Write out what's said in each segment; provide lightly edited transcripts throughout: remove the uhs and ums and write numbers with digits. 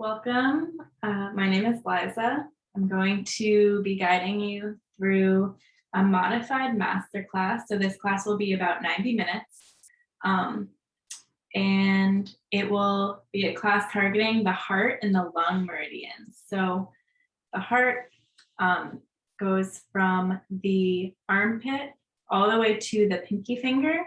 Welcome. My name is Liza. I'm going to be guiding you through a modified masterclass. So this class will be about 90 minutes. And it will be a class targeting the heart and the lung meridians. So the heart goes from the armpit all the way to the pinky finger,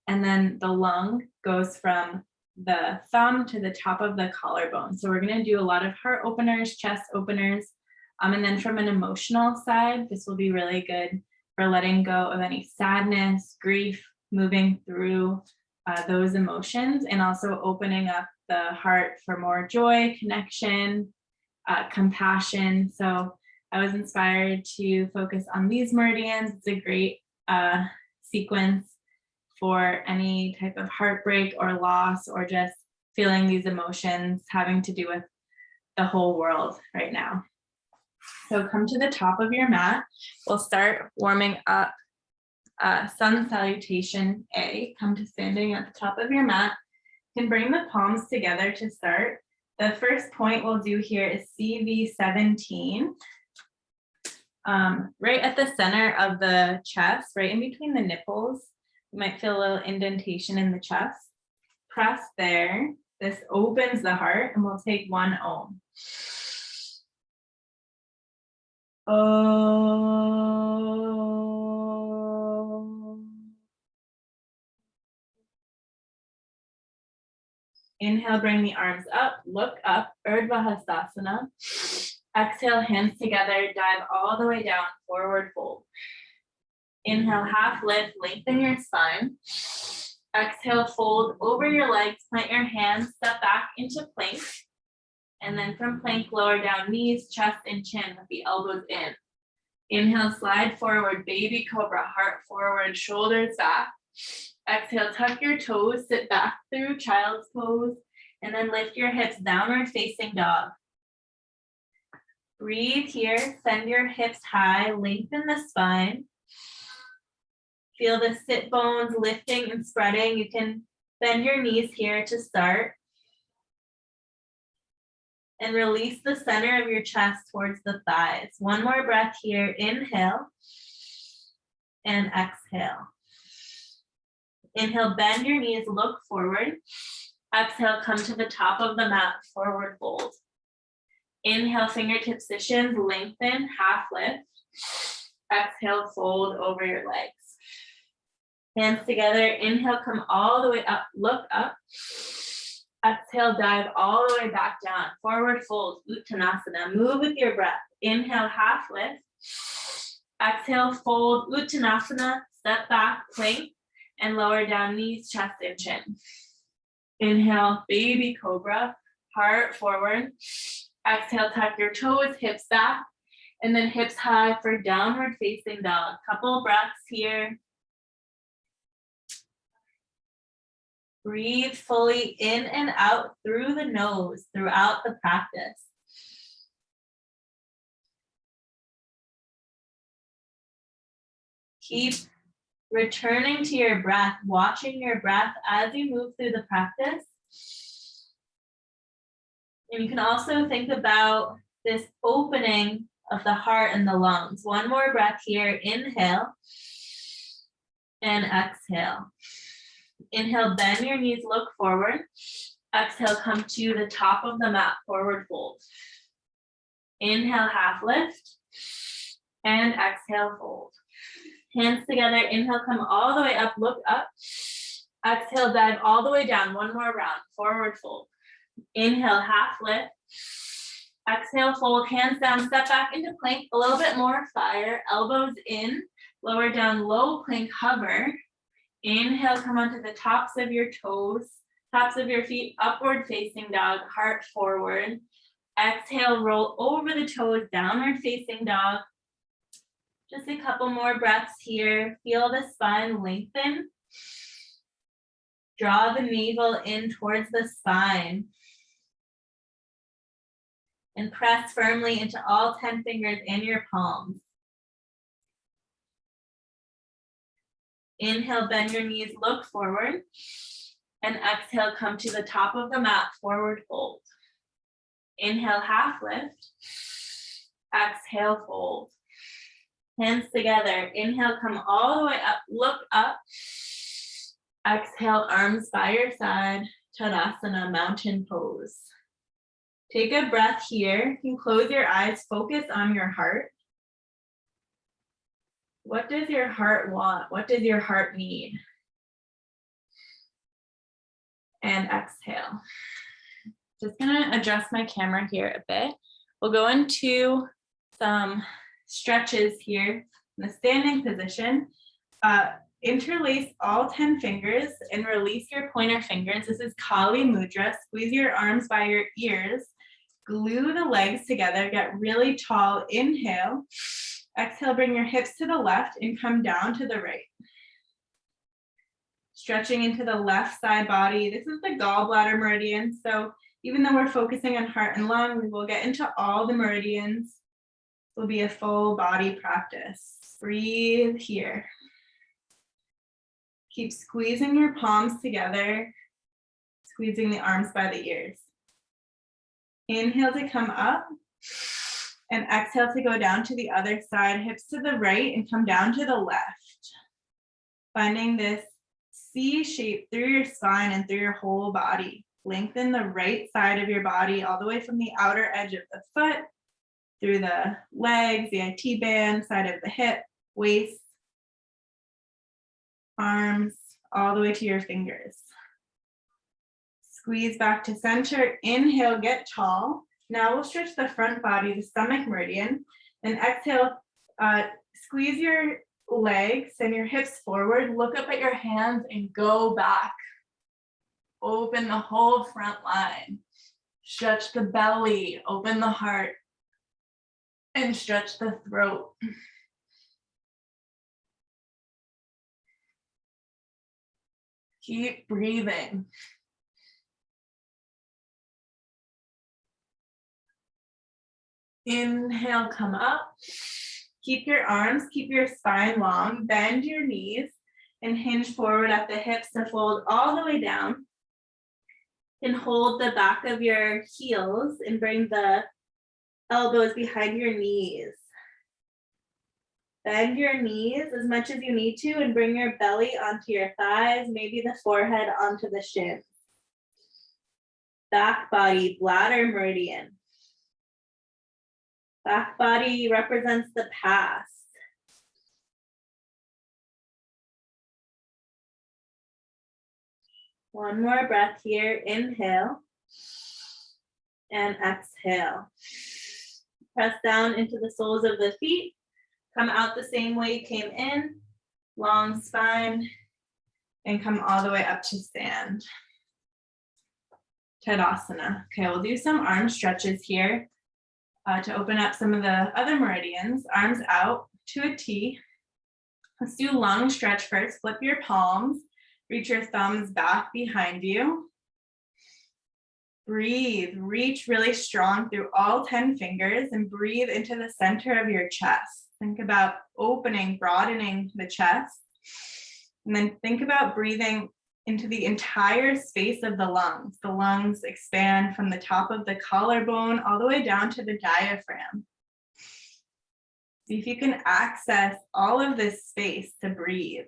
and then the lung goes from the thumb to the top of the collarbone. So we're going to do a lot of heart openers, chest openers, and then from an emotional side, this will be really good for letting go of any sadness, grief, moving through those emotions, and also opening up the heart for more joy, connection, compassion. So I was inspired to focus on these meridians. It's a great sequence for any type of heartbreak or loss, or just feeling these emotions having to do with the whole world right now. So come to the top of your mat. We'll start warming up sun salutation A. Come to standing at the top of your mat. You can bring the palms together to start. The first point we'll do here is CV17. Right at the center of the chest, right in between the nipples. You might feel a little indentation in the chest. Press there. This opens the heart, and we'll take one Om. Om. Inhale, bring the arms up, look up, Urdhva Hastasana. Exhale, hands together, dive all the way down, forward fold. Inhale, half lift, lengthen your spine. Exhale, fold over your legs, plant your hands, step back into plank. And then from plank, lower down knees, chest, and chin with the elbows in. Inhale, slide forward, baby cobra, heart forward, shoulders back. Exhale, tuck your toes, sit back through child's pose, and then lift your hips, downward facing dog. Breathe here, send your hips high, lengthen the spine. Feel the sit bones lifting and spreading. You can bend your knees here to start. And release the center of your chest towards the thighs. One more breath here. Inhale and exhale. Inhale, bend your knees, look forward. Exhale, come to the top of the mat, forward fold. Inhale, fingertip positions, lengthen, half lift. Exhale, fold over your legs. Hands together, inhale, come all the way up, look up. Exhale, dive all the way back down, forward fold, Uttanasana. Move with your breath. Inhale, half lift. Exhale, fold, Uttanasana, step back, plank, and lower down knees, chest, and chin. Inhale, baby cobra, heart forward. Exhale, tuck your toes, hips back, and then hips high for downward facing dog. Couple breaths here. Breathe fully in and out through the nose throughout the practice. Keep returning to your breath, watching your breath as you move through the practice. And you can also think about this opening of the heart and the lungs. One more breath here. Inhale and exhale. Inhale, bend your knees, look forward. Exhale, come to the top of the mat, forward fold. Inhale, half lift. And exhale, fold. Hands together, inhale, come all the way up, look up. Exhale, dive all the way down, one more round, forward fold. Inhale, half lift. Exhale, fold, hands down, step back into plank, a little bit more fire, elbows in, lower down, low plank, hover. Inhale, come onto the tops of your toes, tops of your feet, upward facing dog, heart forward. Exhale, roll over the toes, downward facing dog. Just a couple more breaths here. Feel the spine lengthen. Draw the navel in towards the spine. And press firmly into all 10 fingers in your palms. Inhale, bend your knees, look forward. And exhale, come to the top of the mat, forward fold. Inhale, half lift. Exhale, fold. Hands together. Inhale, come all the way up, look up. Exhale, arms by your side. Tadasana, mountain pose. Take a breath here. You can close your eyes, focus on your heart. What does your heart want? What does your heart need? And exhale. Just gonna adjust my camera here a bit. We'll go into some stretches here in the standing position. Interlace all 10 fingers and release your pointer fingers. This is Kali Mudra. Squeeze your arms by your ears. Glue the legs together, get really tall. Inhale. Exhale, bring your hips to the left and come down to the right. Stretching into the left side body. This is the Gallbladder Meridian. So even though we're focusing on heart and lung, we will get into all the meridians. It will be a full body practice. Breathe here. Keep squeezing your palms together, squeezing the arms by the ears. Inhale to come up and exhale to go down to the other side, hips to the right and come down to the left. Finding this C shape through your spine and through your whole body. Lengthen the right side of your body all the way from the outer edge of the foot, through the legs, the IT band, side of the hip, waist, arms, all the way to your fingers. Squeeze back to center. Inhale, get tall. Now we'll stretch the front body, the stomach meridian. And exhale, squeeze your legs and your hips forward. Look up at your hands and go back. Open the whole front line. Stretch the belly, open the heart, and stretch the throat. Keep breathing. Inhale, come up. Keep your arms, keep your spine long, bend your knees, and hinge forward at the hips to fold all the way down. And hold the back of your heels and bring the elbows behind your knees. Bend your knees as much as you need to and bring your belly onto your thighs, maybe the forehead onto the shins. Back body, bladder meridian. Back body represents the past. One more breath here. Inhale and exhale. Press down into the soles of the feet. Come out the same way you came in. Long spine. And come all the way up to stand. Tadasana. Okay, we'll do some arm stretches here to open up some of the other meridians. Arms out to a T. Let's do lunge stretch first. Flip your palms. Reach your thumbs back behind you. Breathe, reach really strong through all 10 fingers and breathe into the center of your chest. Think about opening, broadening the chest. And then think about breathing into the entire space of the lungs. The lungs expand from the top of the collarbone all the way down to the diaphragm. See if you can access all of this space to breathe.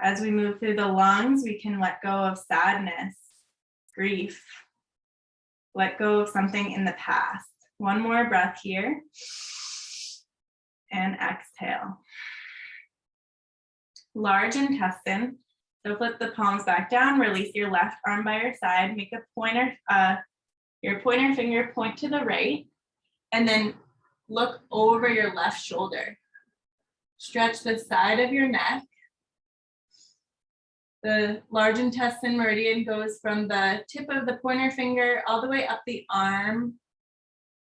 As we move through the lungs, we can let go of sadness, grief, let go of something in the past. One more breath here, and exhale. Large intestine, so flip the palms back down, release your left arm by your side, make a pointer, your pointer finger point to the right, and then look over your left shoulder. Stretch the side of your neck. The large intestine meridian goes from the tip of the pointer finger all the way up the arm,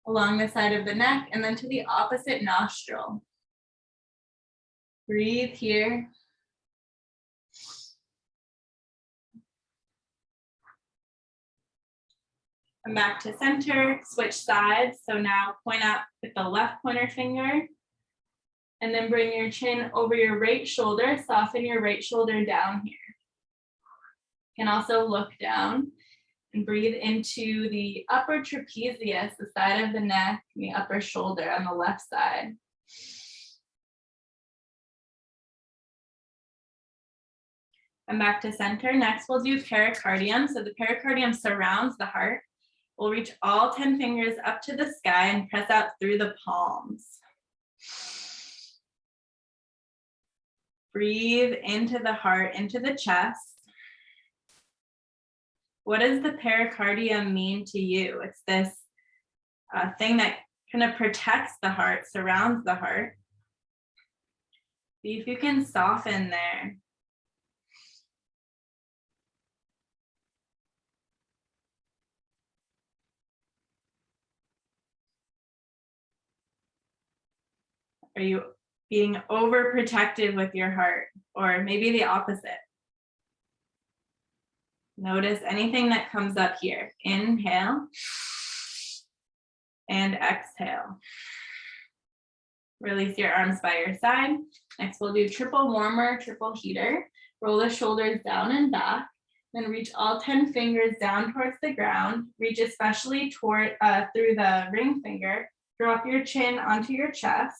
along the side of the neck, and then to the opposite nostril. Breathe here. Come back to center, switch sides. So now point up with the left pointer finger And then bring your chin over your right shoulder, soften your right shoulder down here. You can also look down and breathe into the upper trapezius, the side of the neck, and the upper shoulder on the left side. And back to center. Next, we'll do pericardium. So the pericardium surrounds the heart. We'll reach all 10 fingers up to the sky and press out through the palms. Breathe into the heart, into the chest. What does the pericardium mean to you? It's this thing that kind of protects the heart, surrounds the heart. See if you can soften there. Are you being overprotective with your heart, or maybe the opposite? Notice anything that comes up here. Inhale and exhale. Release your arms by your side. Next, we'll do triple warmer, triple heater. Roll the shoulders down and back. Then reach all 10 fingers down towards the ground. Reach especially toward through the ring finger. Drop your chin onto your chest.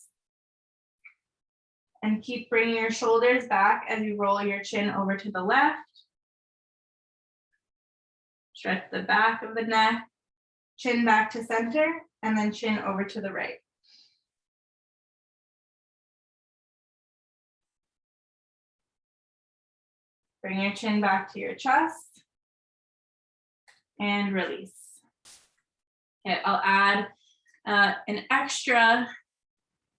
And keep bringing your shoulders back as you roll your chin over to the left. Stretch the back of the neck, chin back to center, and then chin over to the right. Bring your chin back to your chest and release. Okay, I'll add an extra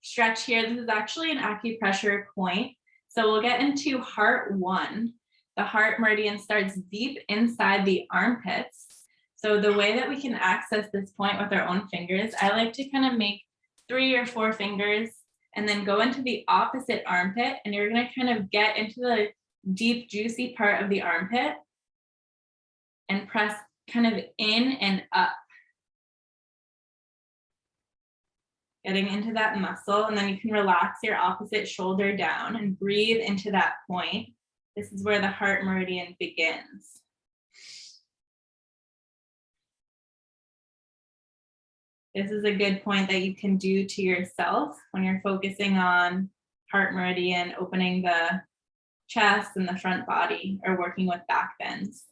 stretch here. This is actually an acupressure point. So we'll get into heart 1. The heart meridian starts deep inside the armpits. So the way that we can access this point with our own fingers, I like to kind of make 3 or 4 fingers and then go into the opposite armpit, and you're going to kind of get into the deep, juicy part of the armpit and press kind of in and up. Getting into that muscle, and then you can relax your opposite shoulder down and breathe into that point. This is where the heart meridian begins. This is a good point that you can do to yourself when you're focusing on heart meridian, opening the chest and the front body, or working with back bends.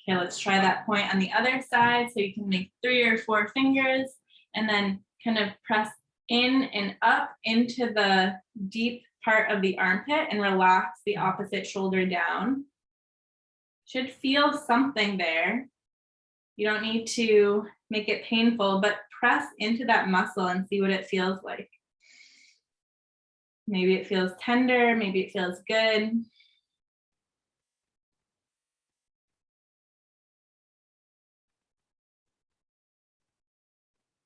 Okay, let's try that point on the other side. So you can make 3 or 4 fingers and then kind of press in and up into the deep part of the armpit and relax the opposite shoulder down. Should feel something there. You don't need to make it painful, but press into that muscle and see what it feels like. Maybe it feels tender, maybe it feels good.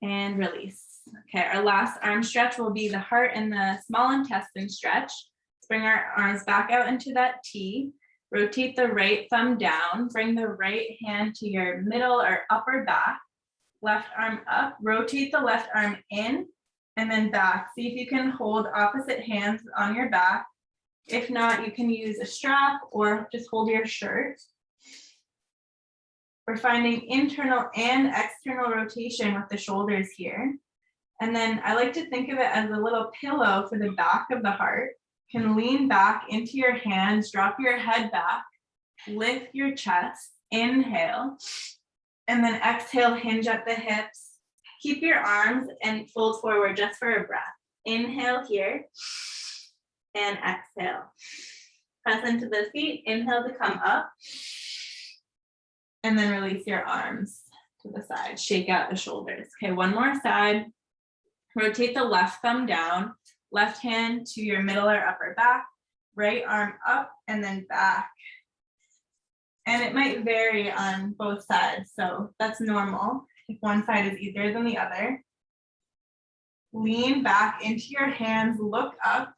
And release. Okay, our last arm stretch will be the heart and the small intestine stretch. Let's bring our arms back out into that T. Rotate the right thumb down. Bring the right hand to your middle or upper back. Left arm up. Rotate the left arm in and then back. See if you can hold opposite hands on your back. If not, you can use a strap or just hold your shirt. We're finding internal and external rotation with the shoulders here. And then I like to think of it as a little pillow for the back of the heart. You can lean back into your hands, drop your head back, lift your chest, inhale, and then exhale, hinge at the hips. Keep your arms and fold forward just for a breath. Inhale here and exhale. Press into the feet, inhale to come up. And then release your arms to the side. Shake out the shoulders. Okay, one more side. Rotate the left thumb down. Left hand to your middle or upper back. Right arm up and then back. And it might vary on both sides, so that's normal if one side is easier than the other. Lean back into your hands, look up.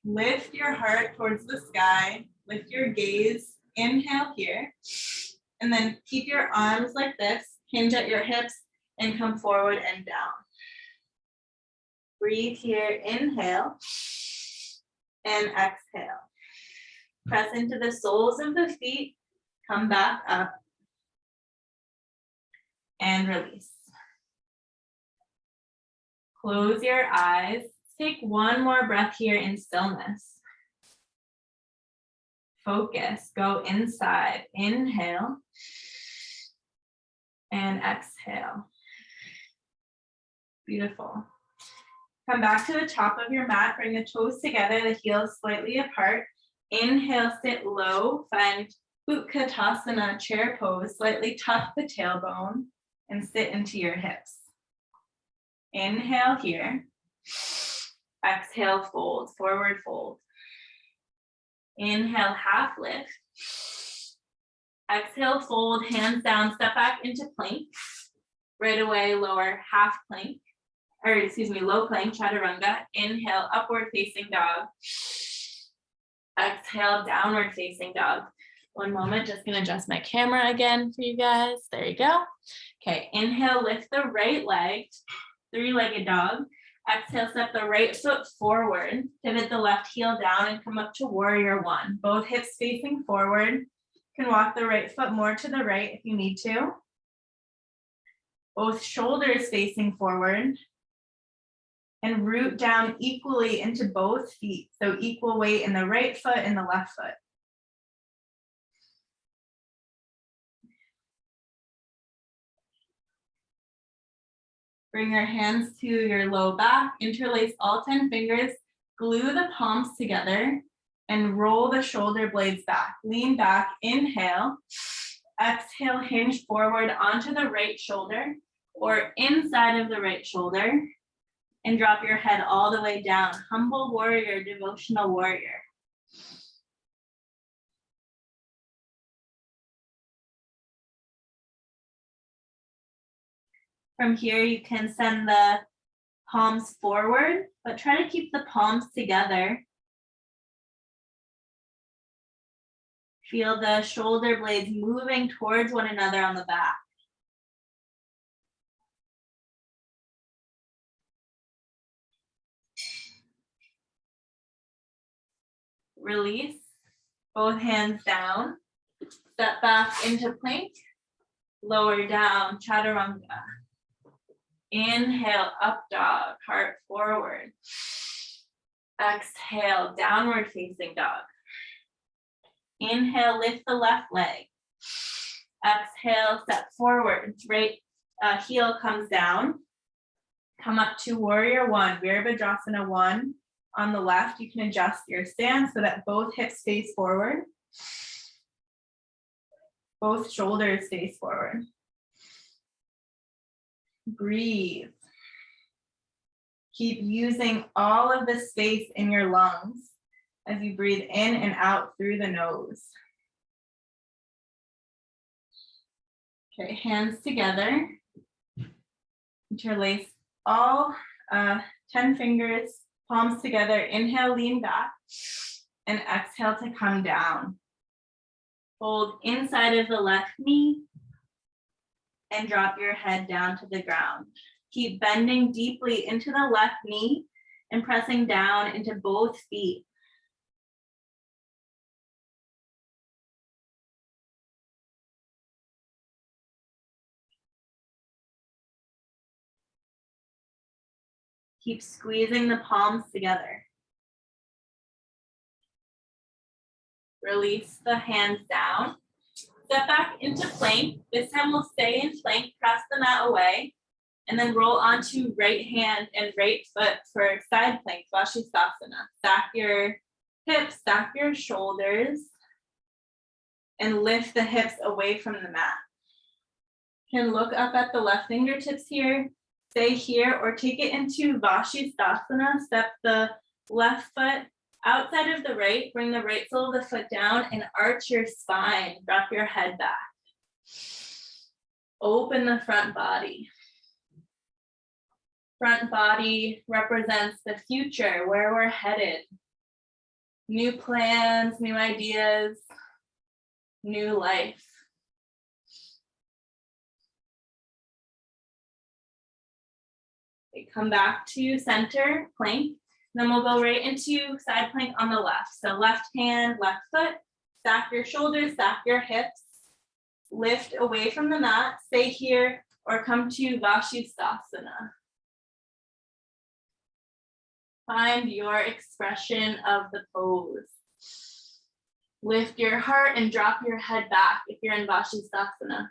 Lift your heart towards the sky. Lift your gaze. Inhale here. And then keep your arms like this, hinge at your hips, and come forward and down. Breathe here, inhale and exhale. Press into the soles of the feet, come back up and release. Close your eyes. Take one more breath here in stillness. Focus, go inside. Inhale and exhale. Beautiful. Come back to the top of your mat. Bring the toes together, the heels slightly apart. Inhale, sit low. Find Bakasana, chair pose. Slightly tuck the tailbone and sit into your hips. Inhale here. Exhale, fold, forward fold. Inhale, half lift. Exhale, fold, hands down, step back into plank. Right away, lower half plank, or excuse me, low plank, chaturanga. Inhale, upward facing dog. Exhale, downward facing dog. One moment, just gonna adjust my camera again for you guys. There you go. Okay, inhale, lift the right leg, three-legged dog. Exhale, step the right foot forward, pivot the left heel down and come up to warrior one. Both hips facing forward. You can walk the right foot more to the right if you need to. Both shoulders facing forward. And root down equally into both feet. So equal weight in the right foot and the left foot. Bring your hands to your low back, interlace all 10 fingers, glue the palms together, and roll the shoulder blades back. Lean back, inhale. Exhale, hinge forward onto the right shoulder or inside of the right shoulder. And drop your head all the way down. Humble warrior, devotional warrior. From here, you can send the palms forward, but try to keep the palms together. Feel the shoulder blades moving towards one another on the back. Release, both hands down. Step back into plank, lower down, chaturanga. Inhale, up dog, heart forward. Exhale, downward facing dog. Inhale, lift the left leg. Exhale, step forward, right heel comes down. Come up to warrior one, Virabhadrasana one. On the left, you can adjust your stance so that both hips face forward. Both shoulders face forward. Breathe. Keep using all of the space in your lungs as you breathe in and out through the nose. Okay, hands together. Interlace all 10 fingers, palms together. Inhale, lean back, and exhale to come down. Fold inside of the left knee and drop your head down to the ground. Keep bending deeply into the left knee and pressing down into both feet. Keep squeezing the palms together. Release the hands down. Step back into plank. This time we'll stay in plank, press the mat away, and then roll onto right hand and right foot for side plank, Bakasana. Stack your hips, stack your shoulders, and lift the hips away from the mat. You can look up at the left fingertips here, stay here, or take it into Bakasana. Step the left foot outside of the right, bring the right sole of the foot down and arch your spine, drop your head back. Open the front body. Front body represents the future, where we're headed. New plans, new ideas, new life. Okay, come back to center plank. Then we'll go right into side plank on the left. So left hand, left foot, stack your shoulders, stack your hips, lift away from the mat, stay here, or come to Bakasana. Find your expression of the pose. Lift your heart and drop your head back if you're in Bakasana.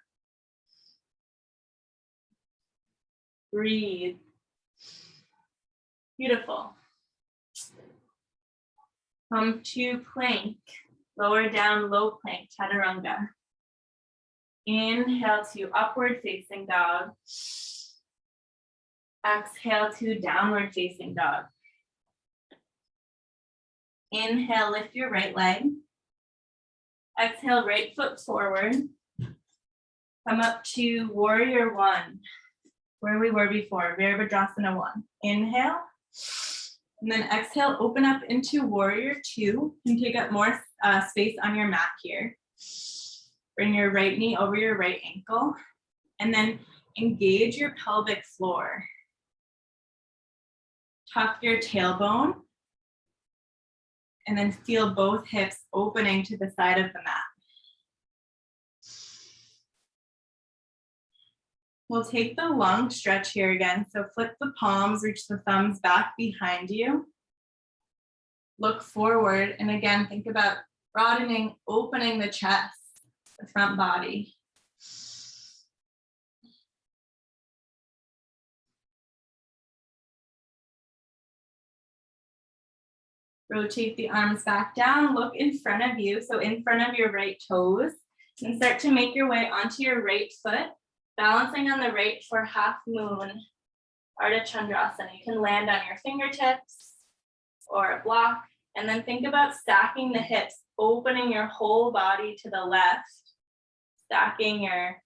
Breathe. Beautiful. Come to plank, lower down, low plank, chaturanga. Inhale to upward facing dog. Exhale to downward facing dog. Inhale, lift your right leg. Exhale, right foot forward. Come up to warrior one, where we were before, Virabhadrasana 1. Inhale, and then exhale, open up into warrior 2. You can take up more space on your mat here. Bring your right knee over your right ankle, and then engage your pelvic floor. Tuck your tailbone, and then feel both hips opening to the side of the mat. We'll take the lunge stretch here again. So flip the palms, reach the thumbs back behind you. Look forward, and again, think about broadening, opening the chest, the front body. Rotate the arms back down, look in front of you, so in front of your right toes, and start to make your way onto your right foot, balancing on the right for half moon, Ardha Chandrasana. You can land on your fingertips or a block, and then think about stacking the hips, opening your whole body to the left, stacking your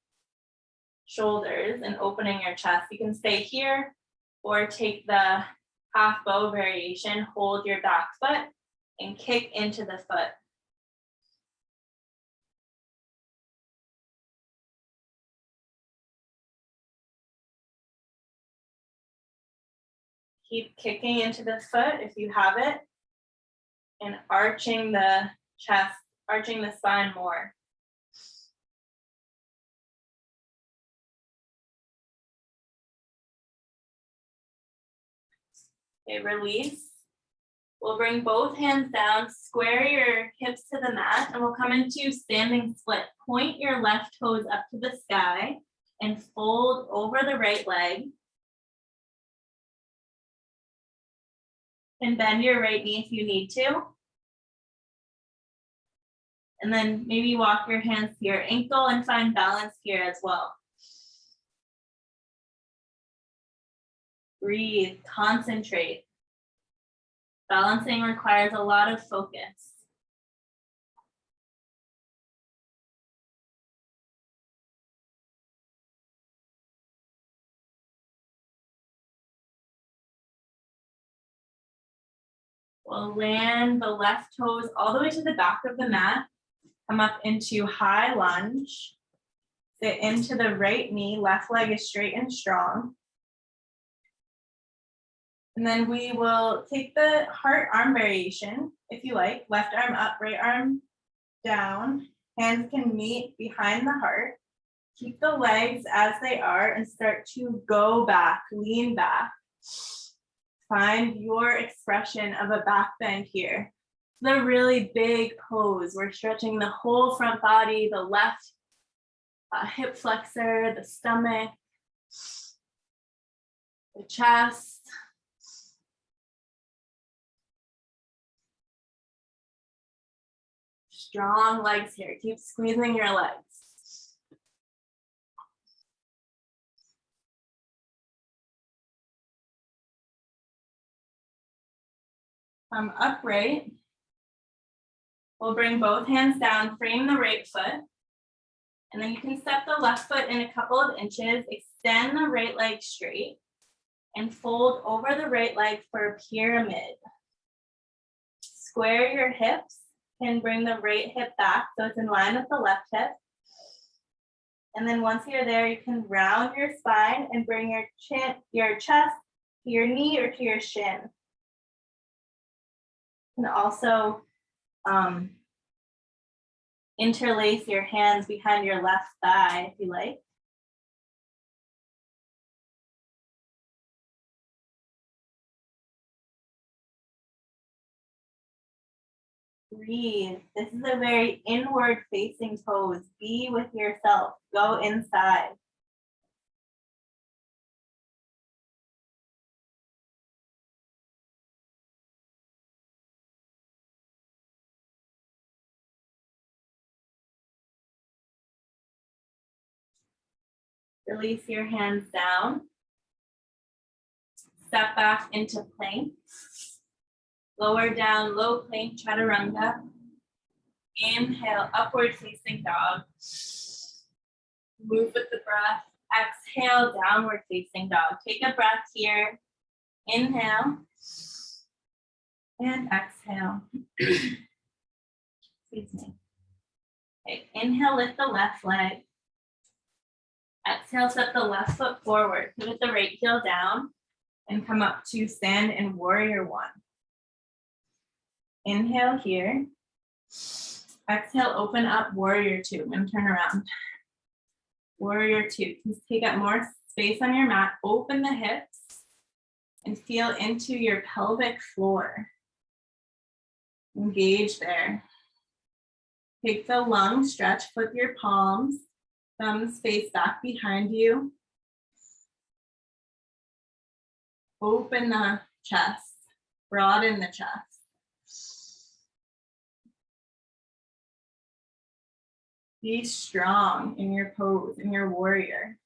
shoulders and opening your chest. You can stay here or take the half bow variation, hold your back foot and kick into the foot. Keep kicking into the foot if you have it, and arching the chest, arching the spine more. Okay, release. We'll bring both hands down, square your hips to the mat, and we'll come into standing split. Point your left toes up to the sky and fold over the right leg. And bend your right knee if you need to. And then maybe walk your hands to your ankle and find balance here as well. Breathe, concentrate. Balancing requires a lot of focus. We'll land the left toes all the way to the back of the mat. Come up into high lunge. Sit into the right knee, left leg is straight and strong. And then we will take the heart arm variation, if you like. Left arm up, right arm down. Hands can meet behind the heart. Keep the legs as they are and start to go back, lean back. Find your expression of a back bend here. The really big pose. We're stretching the whole front body, the left hip flexor, the stomach, the chest. Strong legs here. Keep squeezing your legs. Come upright. We'll bring both hands down, frame the right foot. And then you can step the left foot in a couple of inches, extend the right leg straight, and fold over the right leg for a pyramid. Square your hips and bring the right hip back so it's in line with the left hip. And then once you're there, you can round your spine and bring your chest to your knee or to your shin. You can also interlace your hands behind your left thigh if you like. Breathe. This is a very inward facing pose. Be with yourself. Go inside. Release your hands down. Step back into plank. Lower down, low plank, chaturanga. Inhale, upward facing dog. Move with the breath. Exhale, downward facing dog. Take a breath here. Inhale. And exhale. Excuse me. Okay, inhale, lift the left leg. Exhale, step the left foot forward. Pivot the right heel down and come up to stand in warrior one. Inhale here. Exhale, open up warrior two and turn around. Warrior two. Just take up more space on your mat. Open the hips and feel into your pelvic floor. Engage there. Take the lunge, stretch, flip your palms. Thumbs face back behind you. Open the chest, broaden the chest. Be strong in your pose, in your warrior.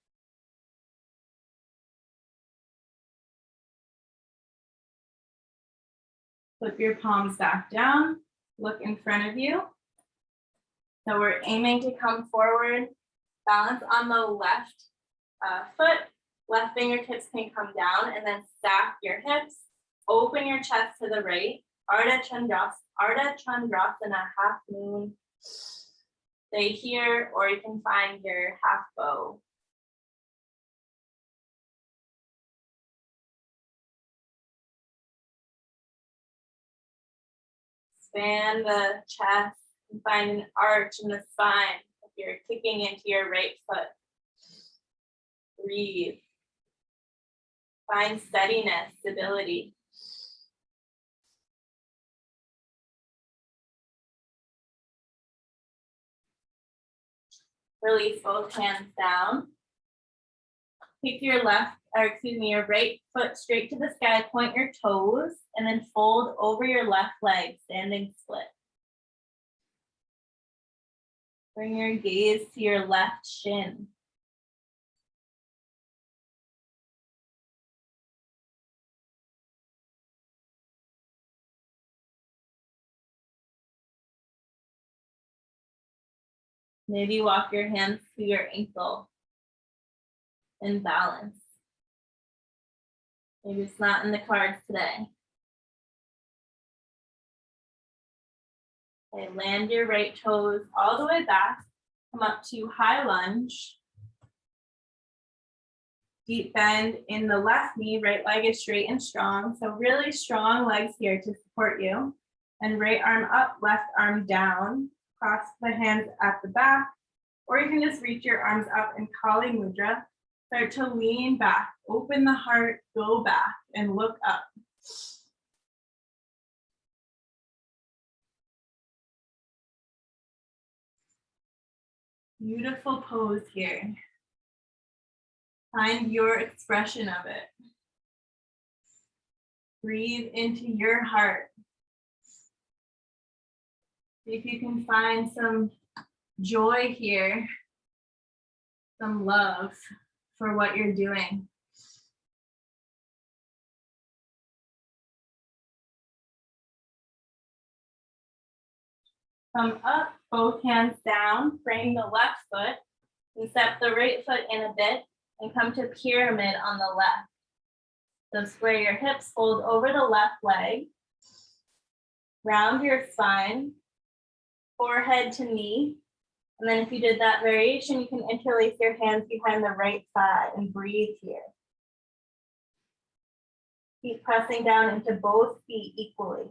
Flip your palms back down, look in front of you. So we're aiming to come forward. Balance on the left foot, left fingertips can come down and then stack your hips. Open your chest to the right. Ardha Chandrasana, half moon. Stay here, or you can find your half bow. Expand the chest and find an arch in the spine. You're kicking into your right foot. Breathe. Find steadiness, stability. Release both hands down. Take your your right foot straight to the sky, point your toes, and then fold over your left leg, standing split. Bring your gaze to your left shin. Maybe walk your hands to your ankle and balance. Maybe it's not in the cards today. Okay, land your right toes all the way back. Come up to high lunge. Deep bend in the left knee, right leg is straight and strong. So really strong legs here to support you. And right arm up, left arm down. Cross the hands at the back. Or you can just reach your arms up in Kali Mudra. Start to lean back, open the heart, go back and look up. Beautiful pose here. Find your expression of it. Breathe into your heart. See if you can find some joy here, some love for what you're doing. Come up, both hands down, frame the left foot, and step the right foot in a bit, and come to pyramid on the left. So square your hips, fold over the left leg, round your spine, forehead to knee. And then if you did that variation, you can interlace your hands behind the right thigh and breathe here. Keep pressing down into both feet equally.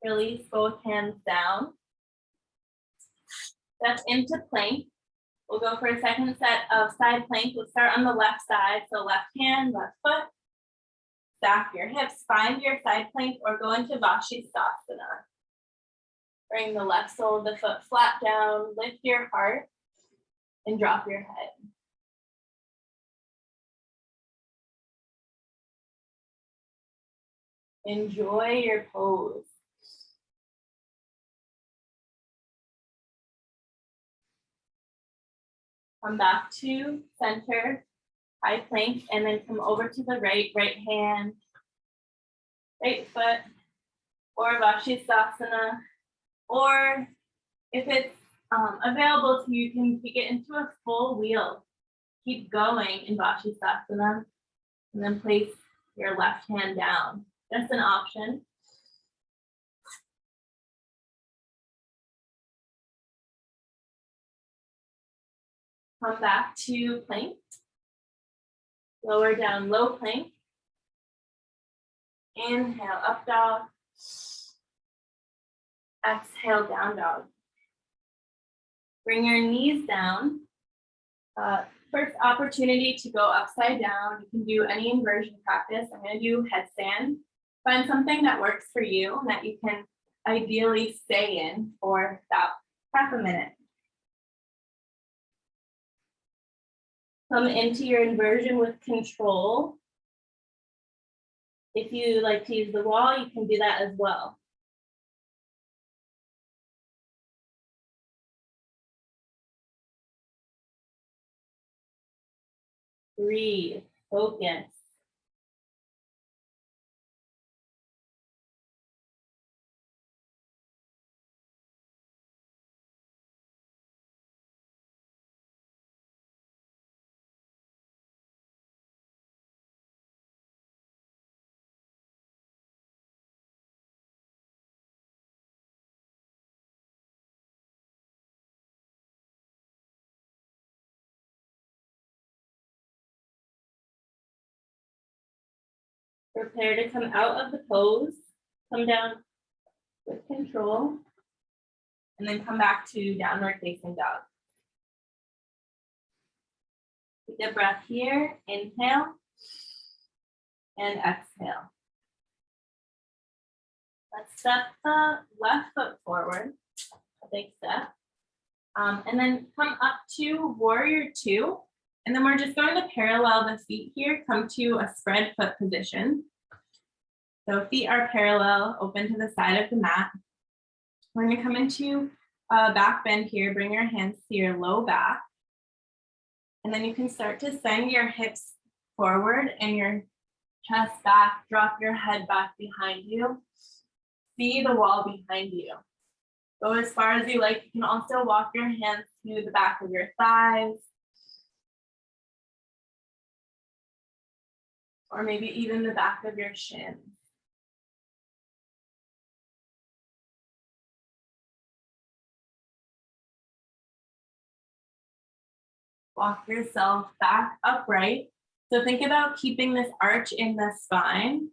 Release both hands down. Step into plank. We'll go for a second set of side plank. We'll start on the left side. So left hand, left foot. Stack your hips, find your side plank or go into Bakasana. Bring the left sole of the foot flat down, lift your heart, and drop your head. Enjoy your pose. Come back to center, high plank, and then come over to the right hand, right foot, or Bakasana. Or if it's available to you, you can take it into a full wheel. Keep going in Bakasana, and then place your left hand down. Just an option. Come back to plank. Lower down, low plank. Inhale, up dog. Exhale, down dog. Bring your knees down. First opportunity to go upside down. You can do any inversion practice. I'm going to do headstand. Find something that works for you and that you can ideally stay in for about half a minute. Come into your inversion with control. If you like to use the wall, you can do that as well. Breathe, focus. Prepare to come out of the pose, come down with control, and then come back to downward facing dog. Take a breath here, inhale, and exhale. Let's step the left foot forward, a big step, and then come up to warrior two. And then we're just going to parallel the feet here, come to a spread foot position. So feet are parallel, open to the side of the mat. We're going to come into a back bend here, bring your hands to your low back. And then you can start to send your hips forward and your chest back, drop your head back behind you. See the wall behind you. Go as far as you like. You can also walk your hands to the back of your thighs. Or maybe even the back of your shins. Walk yourself back upright. So think about keeping this arch in the spine.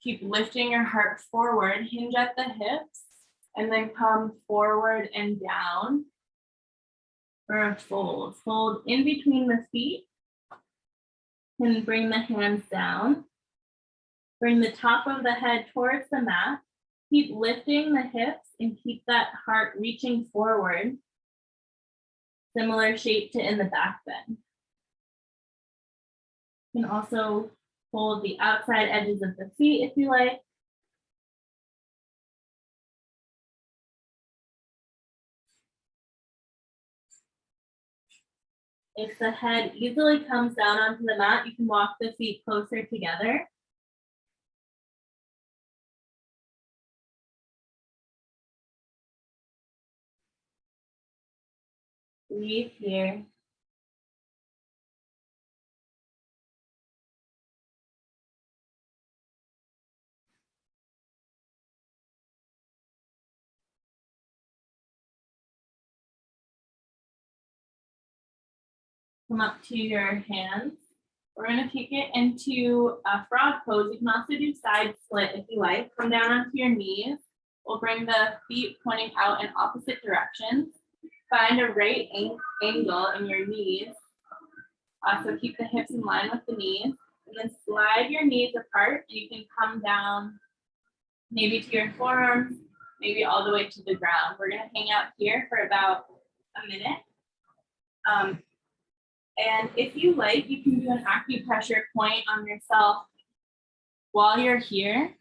Keep lifting your heart forward, hinge at the hips, and then come forward and down for a fold. Fold in between the feet. And bring the hands down. Bring the top of the head towards the mat. Keep lifting the hips and keep that heart reaching forward. Similar shape to in the back bend. You can also hold the outside edges of the feet if you like. If the head easily comes down onto the mat, you can walk the feet closer together. Breathe here. Come up to your hands. We're going to take it into a frog pose. You can also do side split if you like. Come down onto your knees. We'll bring the feet pointing out in opposite directions. Find a right angle in your knees. So keep the hips in line with the knees. And then slide your knees apart, and you can come down maybe to your forearms, maybe all the way to the ground. We're going to hang out here for about a minute. And if you like, you can do an acupressure point on yourself while you're here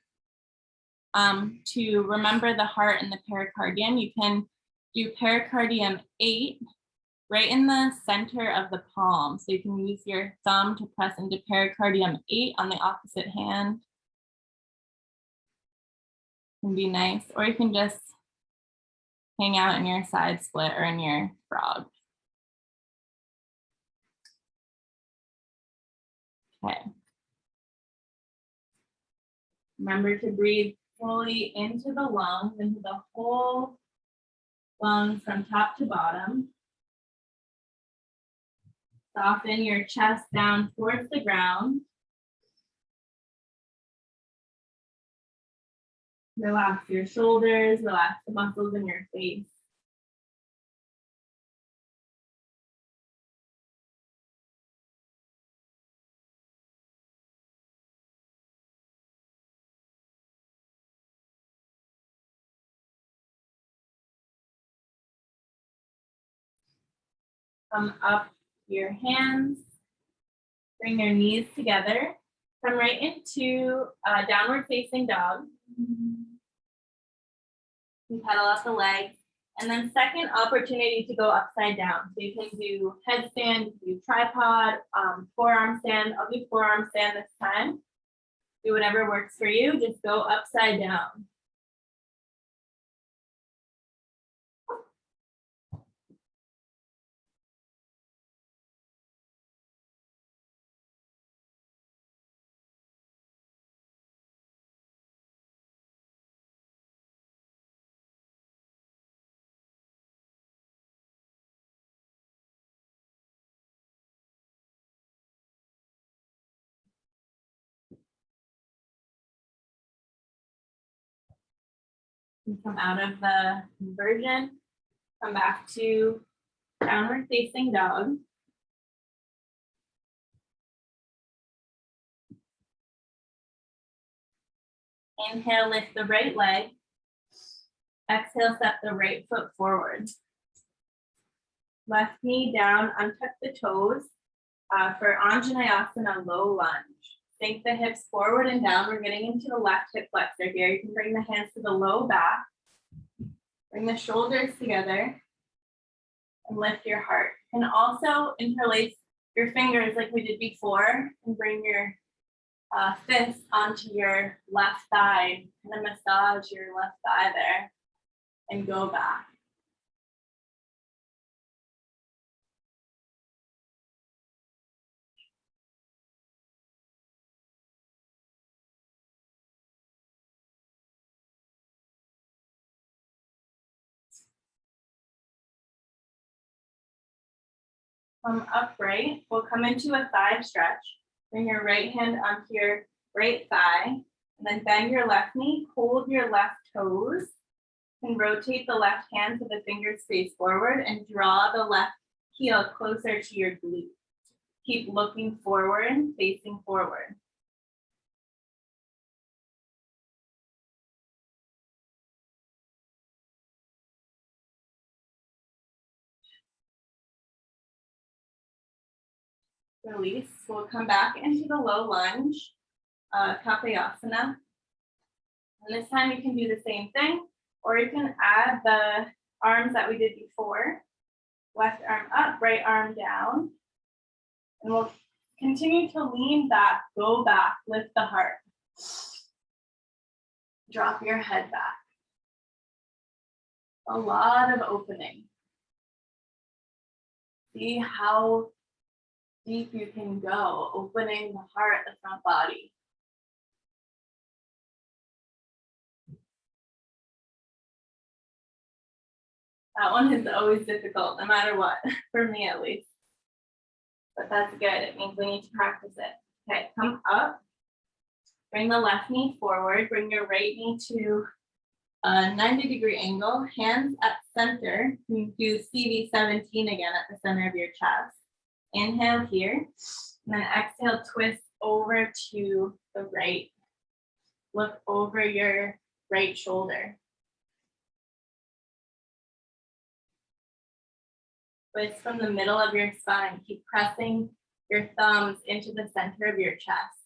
to remember the heart and the pericardium. You can do pericardium 8 right in the center of the palm. So you can use your thumb to press into pericardium 8 on the opposite hand. Can be nice, or you can just hang out in your side split or in your frog. Okay. Remember to breathe fully into the lungs, into the whole lungs from top to bottom. Soften your chest down towards the ground. Relax your shoulders, relax the muscles in your face. Come up your hands, bring your knees together. Come right into downward facing dog. You pedal up the legs. And then second opportunity to go upside down. So you can do headstand, you can do tripod, forearm stand. I'll do forearm stand this time. Do whatever works for you. Just go upside down. You come out of the inversion, come back to downward facing dog. Inhale, lift the right leg. Exhale, step the right foot forward. Left knee down, untuck the toes for Anjaneyasana, low lunge. Sink the hips forward and down. We're getting into the left hip flexor here. You can bring the hands to the low back. Bring the shoulders together and lift your heart. And also interlace your fingers like we did before and bring your fists onto your left thigh and then massage your left thigh there and go back. Come upright. We'll come into a thigh stretch. Bring your right hand onto your right thigh, and then bend your left knee, hold your left toes, and rotate the left hand so the fingers face forward and draw the left heel closer to your glute. Keep looking forward, facing forward. Release. We'll come back into the low lunge, Bakasana. And this time you can do the same thing, or you can add the arms that we did before. Left arm up, right arm down. And we'll continue to lean back, go back, lift the heart. Drop your head back. A lot of opening. See how deep you can go, opening the heart, the front body. That one is always difficult, no matter what, for me at least. but that's good. It means we need to practice it. Okay, come up. Bring the left knee forward. Bring your right knee to a 90-degree angle. Hands at center. You do CV17 again at the center of your chest. Inhale here. And then exhale, twist over to the right. Look over your right shoulder. Twist from the middle of your spine. Keep pressing your thumbs into the center of your chest.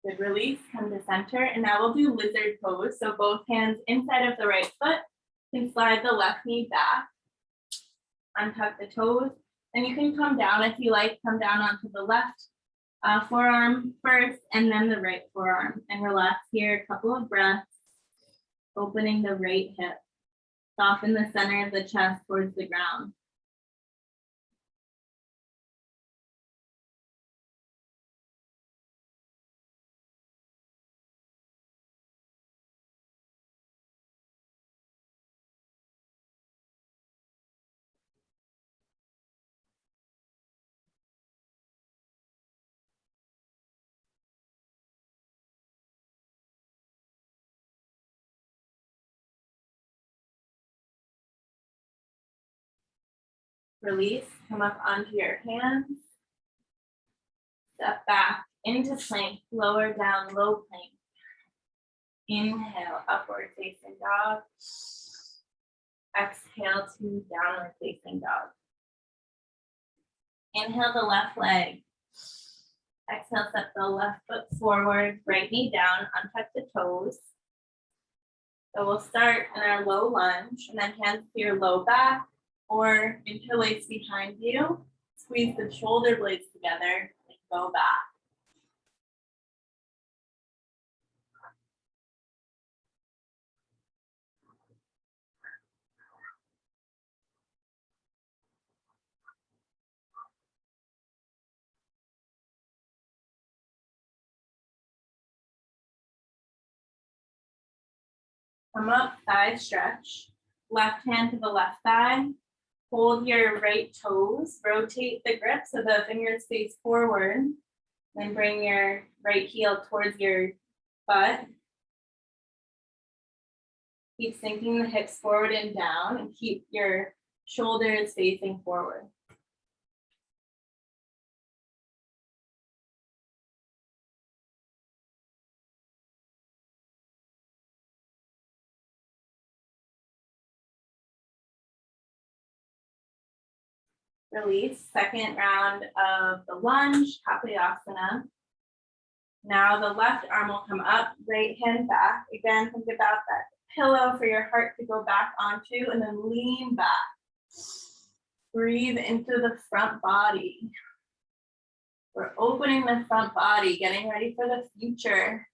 Good release, come to center, and now we'll do lizard pose. So both hands inside of the right foot, you can slide the left knee back, untuck the toes, and you can come down if you like, come down onto the left forearm first, and then the right forearm, and relax here, a couple of breaths, opening the right hip, soften the center of the chest towards the ground. Release, come up onto your hands. Step back into plank, lower down, low plank. Inhale, upward facing dog. Exhale to downward facing dog. Inhale the left leg. Exhale, step the left foot forward, right knee down, untuck the toes. So we'll start in our low lunge, and then hands to your low back or interlace behind you. Squeeze the shoulder blades together and go back. Come up, thigh stretch. Left hand to the left thigh. Hold your right toes. Rotate the grip so the fingers face forward. Then bring your right heel towards your butt. Keep sinking the hips forward and down, and keep your shoulders facing forward. Release, second round of the lunge, Bakasana. Now the left arm will come up, right hand back. Again, think about that pillow for your heart to go back onto, and then lean back. Breathe into the front body. We're opening the front body, getting ready for the future.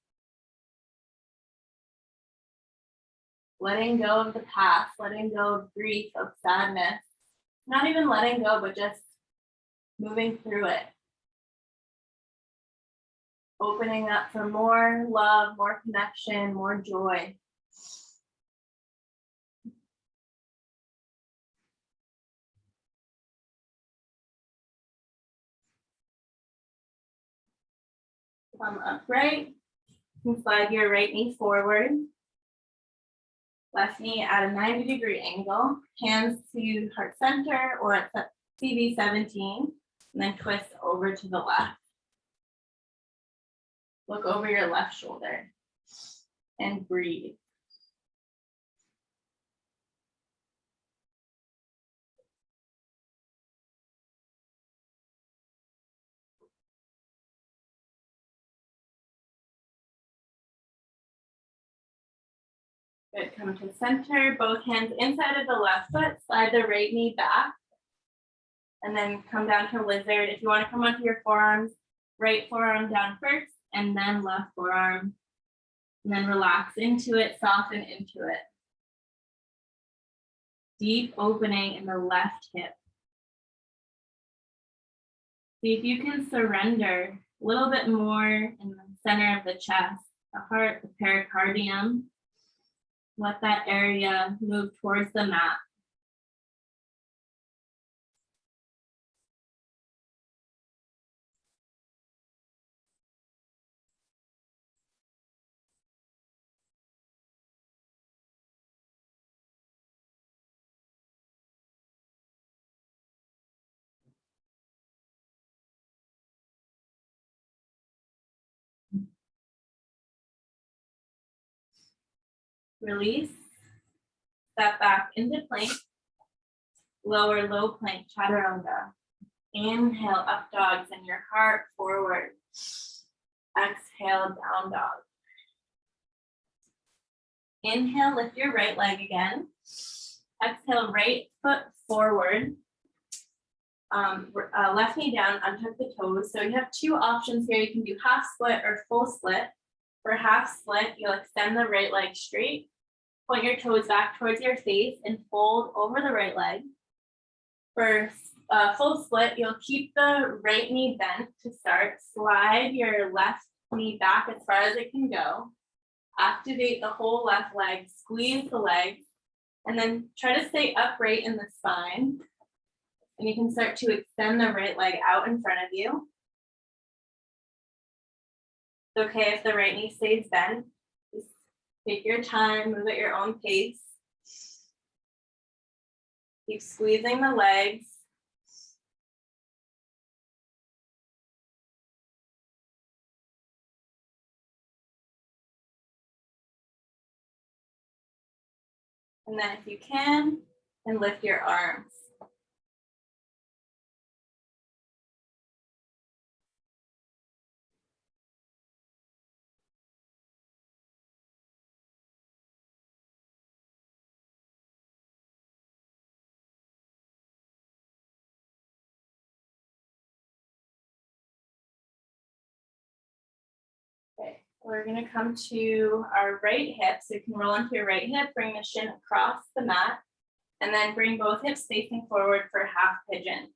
Letting go of the past, letting go of grief, of sadness. Not even letting go, but just moving through it. Opening up for more love, more connection, more joy. Come upright. You can slide your right knee forward. Left knee at a 90-degree angle. Hands to heart center or at CV17. And then twist over to the left. Look over your left shoulder and breathe. Good, come to center, both hands inside of the left foot, slide the right knee back, and then come down to lizard. If you want to come onto your forearms, right forearm down first, and then left forearm, and then relax into it, soften into it. Deep opening in the left hip. See if you can surrender A little bit more in the center of the chest, the heart, the pericardium. Let that area move towards the mat. Release. Step back into plank. Lower low plank, chaturanga. Inhale, up dog, send your heart forward. Exhale, down dog. Inhale, lift your right leg again. Exhale, right foot forward. Left knee down, untuck the toes. So you have two options here. You can do half split or full split. For half split, you'll extend the right leg straight. Point your toes back towards your face and fold over the right leg. For full split, you'll keep the right knee bent to start. Slide your left knee back as far as it can go. Activate the whole left leg, squeeze the legs, and then try to stay upright in the spine. And you can start to extend the right leg out in front of you. It's okay if the right knee stays bent. Just take your time, move at your own pace. Keep squeezing the legs. And then if you can, and lift your arms. Okay, we're gonna come to our right hip. So you can roll onto your right hip, bring the shin across the mat, and then bring both hips facing forward for half pigeon.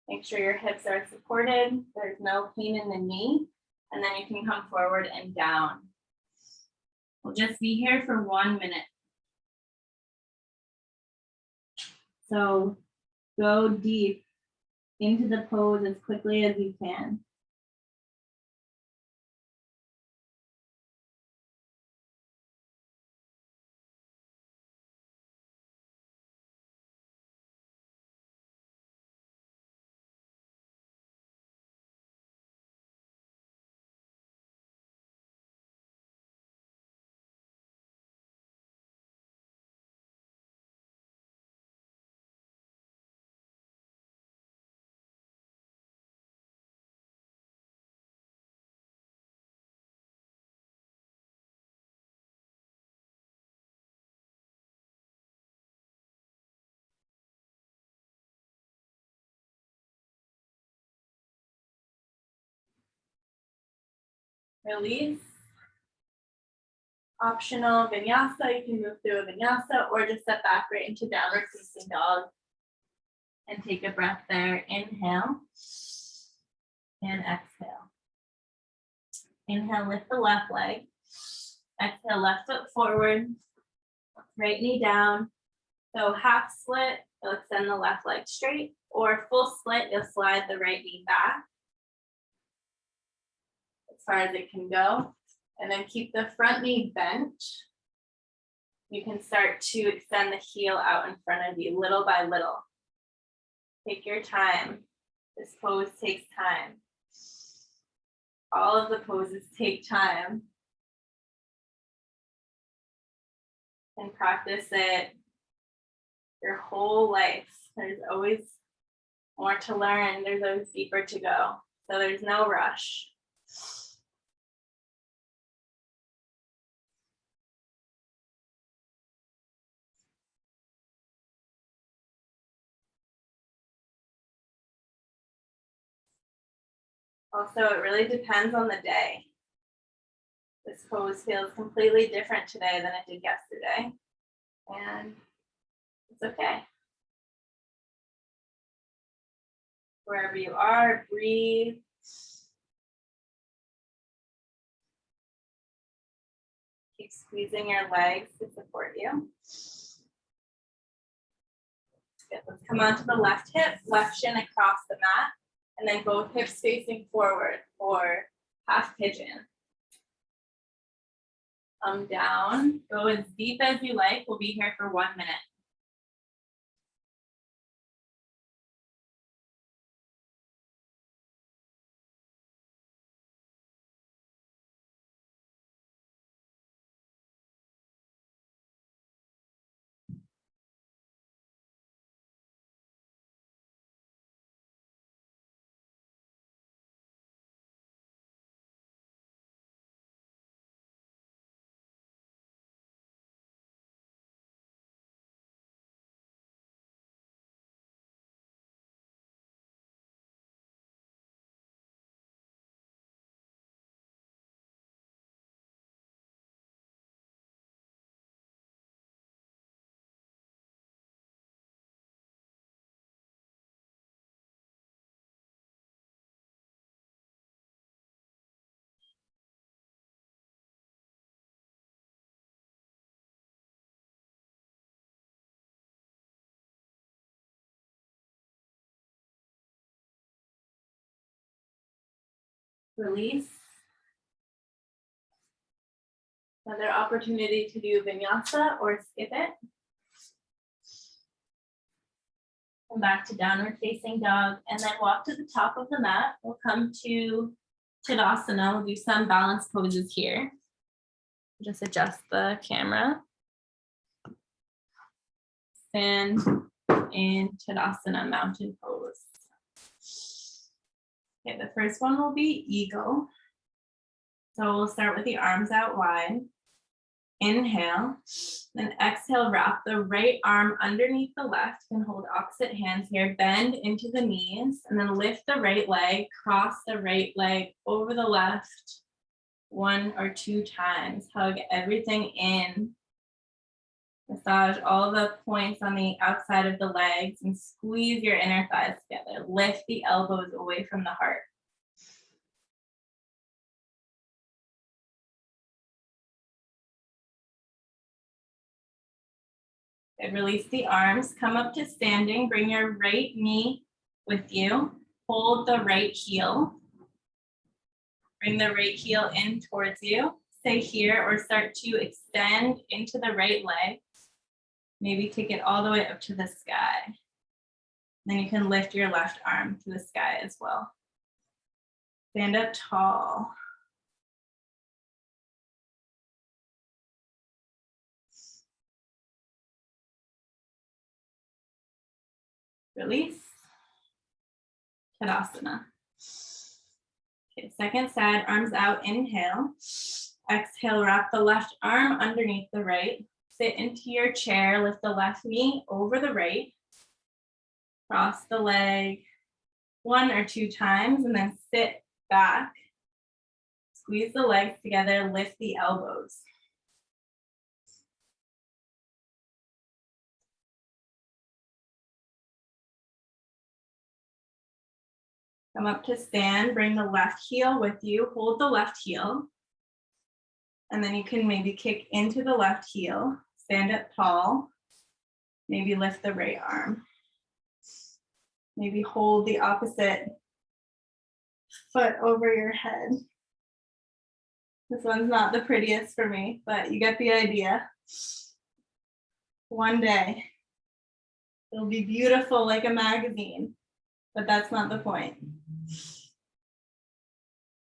Make sure your hips are supported. There's no pain in the knee. And then you can come forward and down. We'll just be here for 1 minute. So go deep into the pose as quickly as you can. Release. Optional vinyasa, you can move through a vinyasa or just step back right into downward facing dog. And take a breath there. Inhale and exhale. Inhale, lift the left leg. Exhale, left foot forward. Right knee down. So half split, you'll extend the left leg straight, or full split, you'll slide the right knee back as far as it can go. And then keep the front knee bent. You can start to extend the heel out in front of you little by little. Take your time. This pose takes time. All of the poses take time. And practice it your whole life. There's always more to learn. There's always deeper to go. So there's no rush. Also, it really depends on the day. This pose feels completely different today than it did yesterday. And it's okay. Wherever you are, breathe. Keep squeezing your legs to support you. Good. Let's come onto the left hip, left shin across the mat, and then both hips facing forward for half pigeon. Come down, go as deep as you like. We'll be here for 1 minute. Release. Another opportunity to do vinyasa or skip it. Come back to downward facing dog and then walk to the top of the mat. We'll come to Tadasana. We'll do some balance poses here. Just adjust the camera. Stand in Tadasana, mountain pose. Okay, the first one will be eagle. So we'll start with the arms out wide. Inhale, then exhale, wrap the right arm underneath the left and hold opposite hands here. Bend into the knees and then lift the right leg, cross the right leg over the left 1 or 2 times. Hug everything in. Massage all the points on the outside of the legs and squeeze your inner thighs together. Lift the elbows away from the heart. Good. Release the arms, come up to standing, bring your right knee with you. Hold the right heel. Bring the right heel in towards you. Stay here or start to extend into the right leg. Maybe take it all the way up to the sky. Then you can lift your left arm to the sky as well. Stand up tall. Release. Tadasana. Okay, second side, arms out, inhale. Exhale, wrap the left arm underneath the right. Sit into your chair, lift the left knee over the right. Cross the leg 1 or 2 times and then sit back. Squeeze the legs together, lift the elbows. Come up to stand, bring the left heel with you, hold the left heel. And then you can maybe kick into the left heel, stand up tall, maybe lift the right arm. Maybe hold the opposite foot over your head. This one's not the prettiest for me, but you get the idea. One day, it'll be beautiful like a magazine, but that's not the point.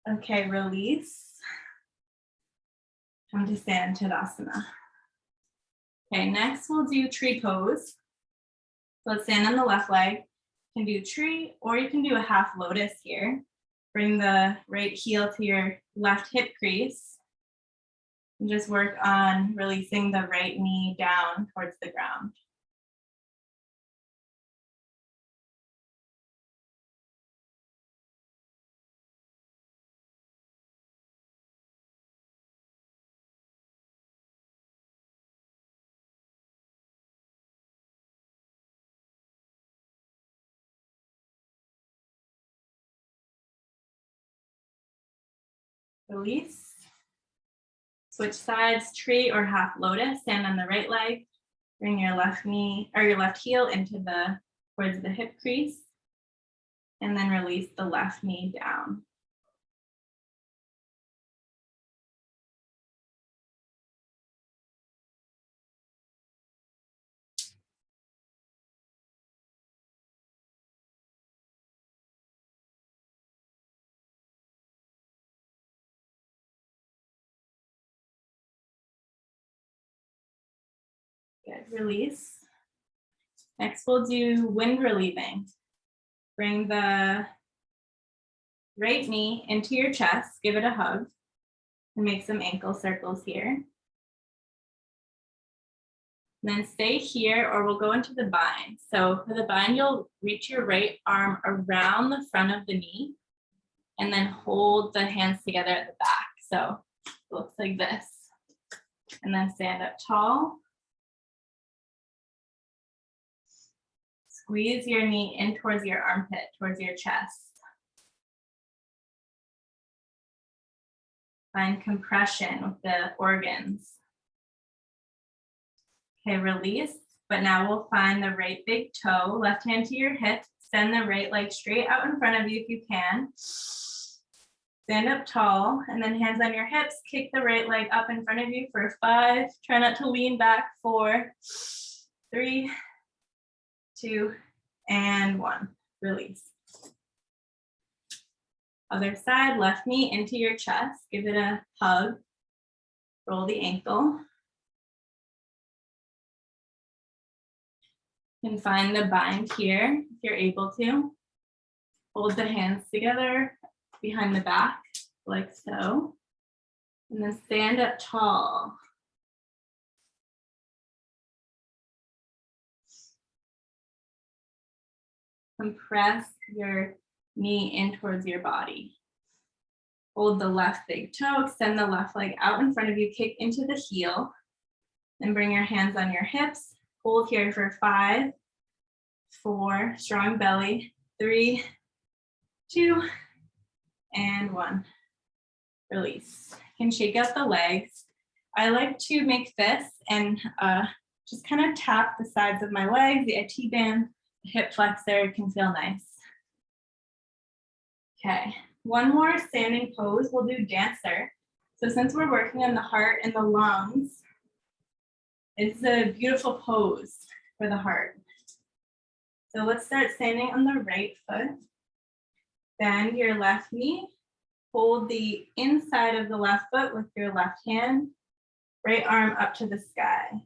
Okay, release. Come to stand, Tadasana. Okay, next we'll do tree pose. So let's stand on the left leg. You can do tree or you can do a half lotus here. Bring the right heel to your left hip crease. And just work on releasing the right knee down towards the ground. Release. Switch sides, tree or half lotus, stand on the right leg. Bring your left knee or your left heel towards the hip crease. And then release the left knee down. Good, release. Next, we'll do wind relieving. Bring the right knee into your chest, give it a hug, and make some ankle circles here. And then stay here, or we'll go into the bind. So for the bind, you'll reach your right arm around the front of the knee, and then hold the hands together at the back. So it looks like this. And then stand up tall. Squeeze your knee in towards your armpit, towards your chest. Find compression with the organs. Okay, release. But now we'll find the right big toe, left hand to your hip. Send the right leg straight out in front of you if you can. Stand up tall, and then hands on your hips. Kick the right leg up in front of you for 5. Try not to lean back. 4, 3, 2, and 1. Release. Other side, left knee into your chest. Give it a hug. Roll the ankle. You can find the bind here if you're able to. Hold the hands together behind the back, like so. And then stand up tall. Compress your knee in towards your body. Hold the left big toe, extend the left leg out in front of you, kick into the heel. Then bring your hands on your hips. Hold here for 5, 4, strong belly, 3, 2, and 1. Release. You can shake out the legs. I like to make fists and just kind of tap the sides of my legs, the IT band, the hip flexor can feel nice. Okay, one more standing pose. We'll do dancer. So since we're working on the heart and the lungs, it's a beautiful pose for the heart. So let's start standing on the right foot. Bend your left knee. Hold the inside of the left foot with your left hand. Right arm up to the sky.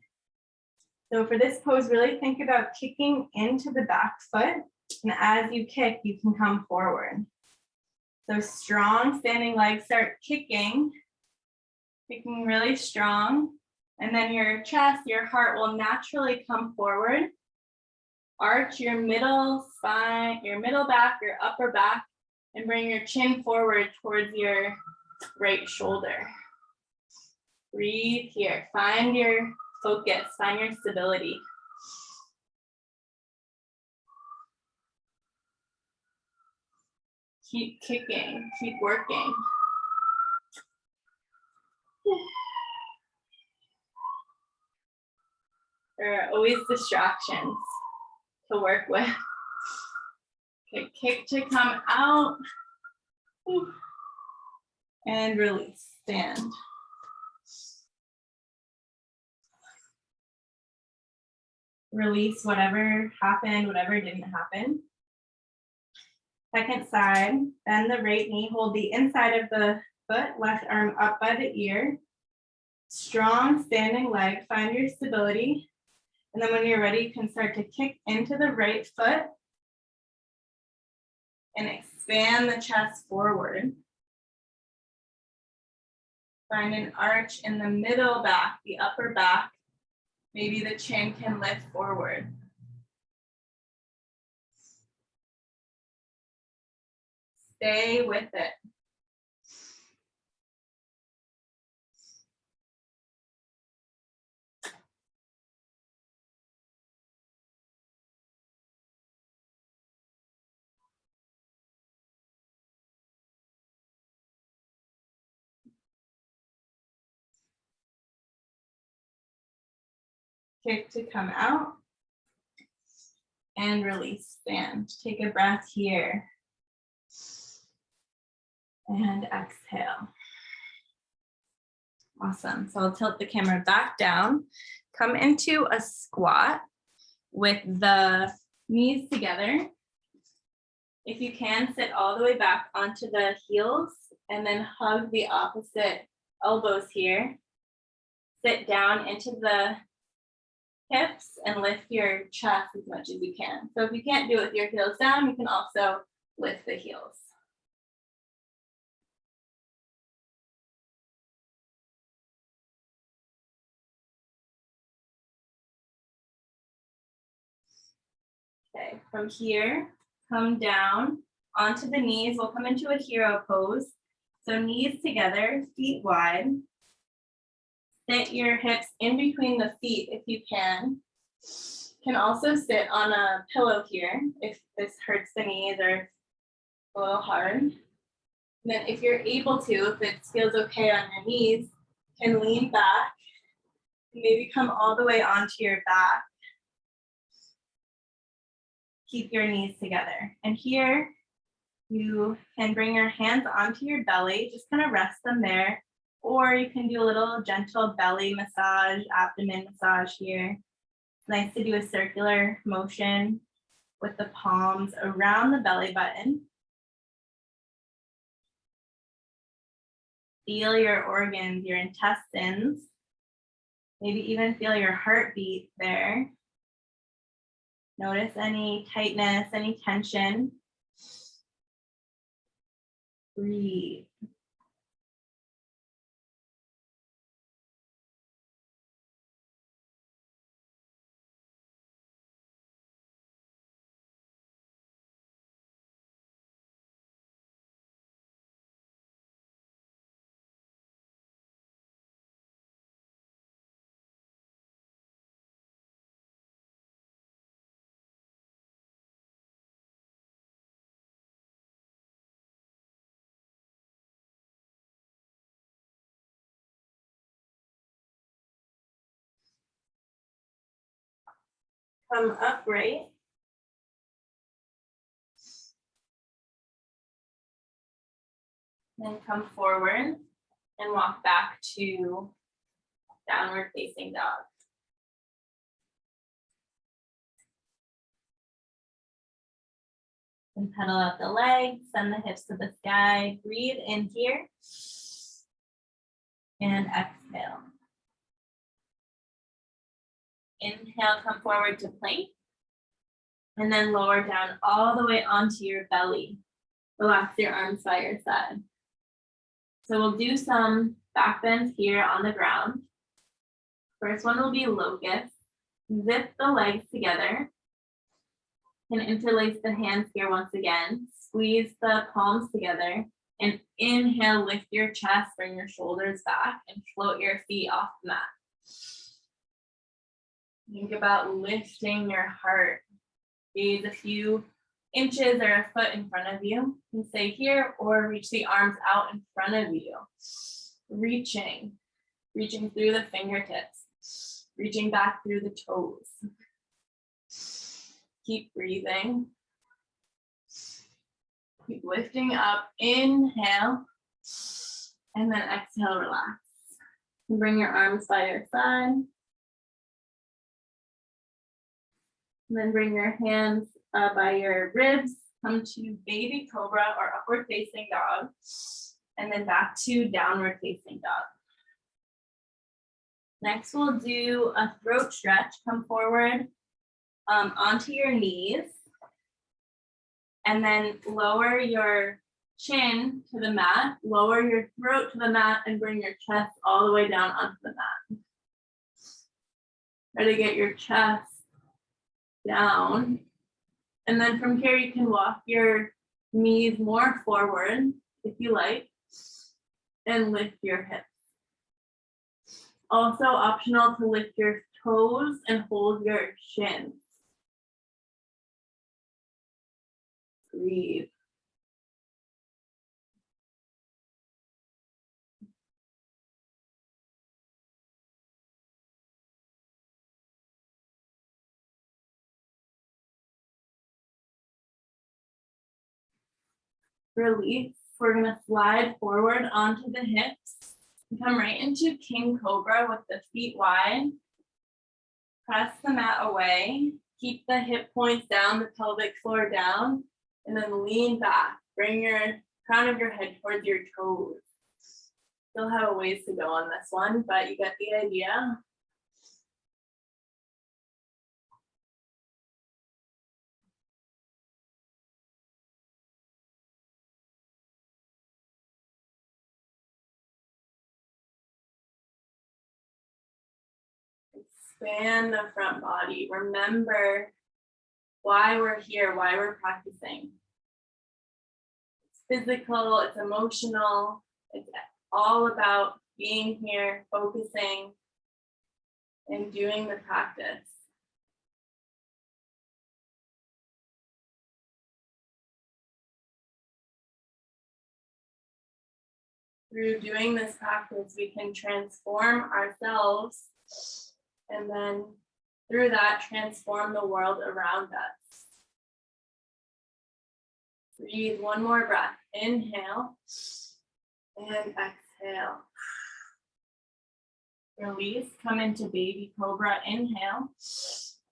So for this pose, really think about kicking into the back foot. And as you kick, you can come forward. So strong standing legs, start kicking really strong. And then your chest, your heart will naturally come forward. Arch your middle spine, your middle back, your upper back, and bring your chin forward towards your right shoulder. Breathe here. Find your focus, find your stability. Keep kicking, keep working. There are always distractions to work with. Okay, kick to come out. And release, stand. Release whatever happened, whatever didn't happen. Second side, bend the right knee, hold the inside of the foot, left arm up by the ear. Strong standing leg, find your stability. And then when you're ready, you can start to kick into the right foot and expand the chest forward. Find an arch in the middle back, the upper back. Maybe the chin can lift forward. Stay with it. kick to come out. And release, stand. Take a breath here. And exhale. Awesome. So I'll tilt the camera back down. Come into a squat with the knees together. If you can, sit all the way back onto the heels and then hug the opposite elbows here. Sit down into the hips and lift your chest as much as you can. So if you can't do it with your heels down, you can also lift the heels. Okay, from here, come down onto the knees. We'll come into a hero pose. So knees together, feet wide. Sit your hips in between the feet if you can. You can also sit on a pillow here if this hurts the knees or a little hard. And then if you're able to, if it feels okay on your knees, you can lean back. Maybe come all the way onto your back. Keep your knees together. And here, you can bring your hands onto your belly, just kind of rest them there. Or you can do a little gentle belly massage, abdomen massage here. It's nice to do a circular motion with the palms around the belly button. Feel your organs, your intestines. Maybe even feel your heartbeat there. Notice any tightness, any tension. Breathe. Come upright. Then come forward and walk back to downward facing dog. And pedal out the legs, send the hips to the sky. Breathe in here. And exhale. Inhale, come forward to plank. And then lower down all the way onto your belly. Relax your arms by your side. So we'll do some back bends here on the ground. First one will be locust. Zip the legs together. And interlace the hands here once again. Squeeze the palms together. And inhale, lift your chest, bring your shoulders back, and float your feet off the mat. Think about lifting your heart. Gaze a few inches or a foot in front of you. You can stay here or reach the arms out in front of you. Reaching through the fingertips, reaching back through the toes. Keep breathing. Keep lifting up. Inhale. And then exhale, relax. Bring your arms by your side. And then bring your hands by your ribs. Come to baby cobra or upward facing dog. And then back to downward facing dog. Next, we'll do a throat stretch. Come forward onto your knees. And then lower your chin to the mat. Lower your throat to the mat and bring your chest all the way down onto the mat. Try to get your chest down. And then from here, you can walk your knees more forward if you like, and lift your hips. Also optional to lift your toes and hold your shins. Breathe. Release. We're gonna slide forward onto the hips and come right into King Cobra with the feet wide. Press the mat away. Keep the hip points down, the pelvic floor down, and then lean back. Bring your crown of your head towards your toes. Still have a ways to go on this one, but you get the idea. Expand the front body. Remember why we're here, why we're practicing. It's physical, it's emotional, it's all about being here, focusing, and doing the practice. Through doing this practice, we can transform ourselves and then through that, transform the world around us. Breathe one more breath. Inhale and exhale. Release, come into baby cobra. Inhale,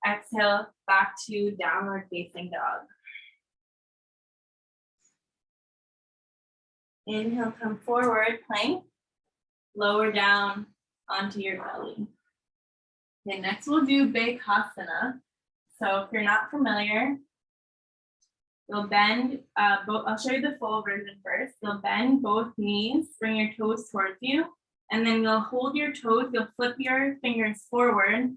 exhale, back to downward facing dog. Inhale, come forward, plank, lower down onto your belly. Okay, next we'll do Bakasana. So if you're not familiar, you'll bend, I'll show you the full version first. You'll bend both knees, bring your toes towards you, and then you'll hold your toes, you'll flip your fingers forward,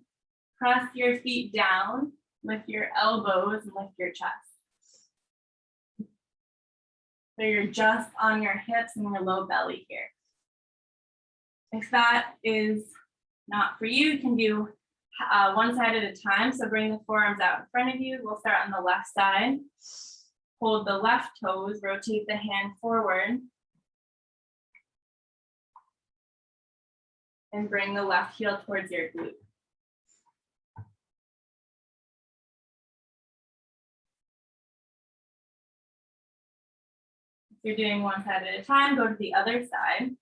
press your feet down, lift your elbows, and lift your chest. So you're just on your hips and your low belly here. If that is not for you, you can do one side at a time. So bring the forearms out in front of you. We'll start on the left side. Hold the left toes, rotate the hand forward. And bring the left heel towards your glute. If you're doing one side at a time, go to the other side.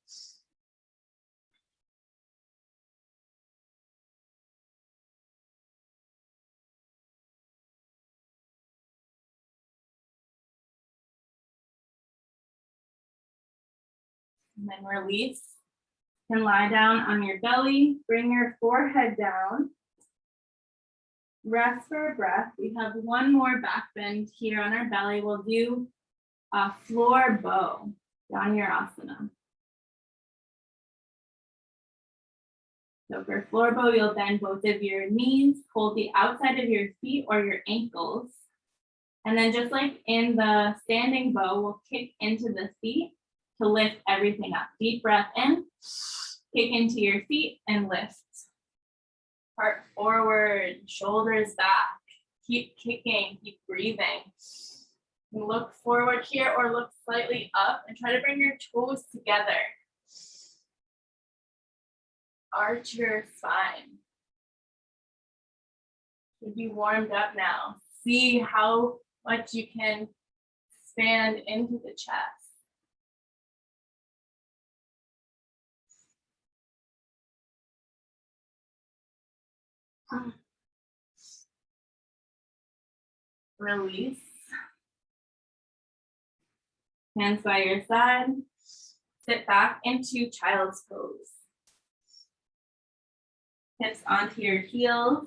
And then release. You can lie down on your belly, bring your forehead down. Rest for a breath. We have one more back bend here on our belly. We'll do a floor bow, Asana. So for floor bow, you'll bend both of your knees, hold the outside of your feet or your ankles. And then just like in the standing bow, we'll kick into the feet to lift everything up. Deep breath in, kick into your feet and lift. Heart forward, shoulders back. Keep kicking, keep breathing. Look forward here or look slightly up and try to bring your toes together. Arch your spine. Should be warmed up now. See how much you can expand into the chest. Release. Hands by your side. Sit back into child's pose. Hips onto your heels.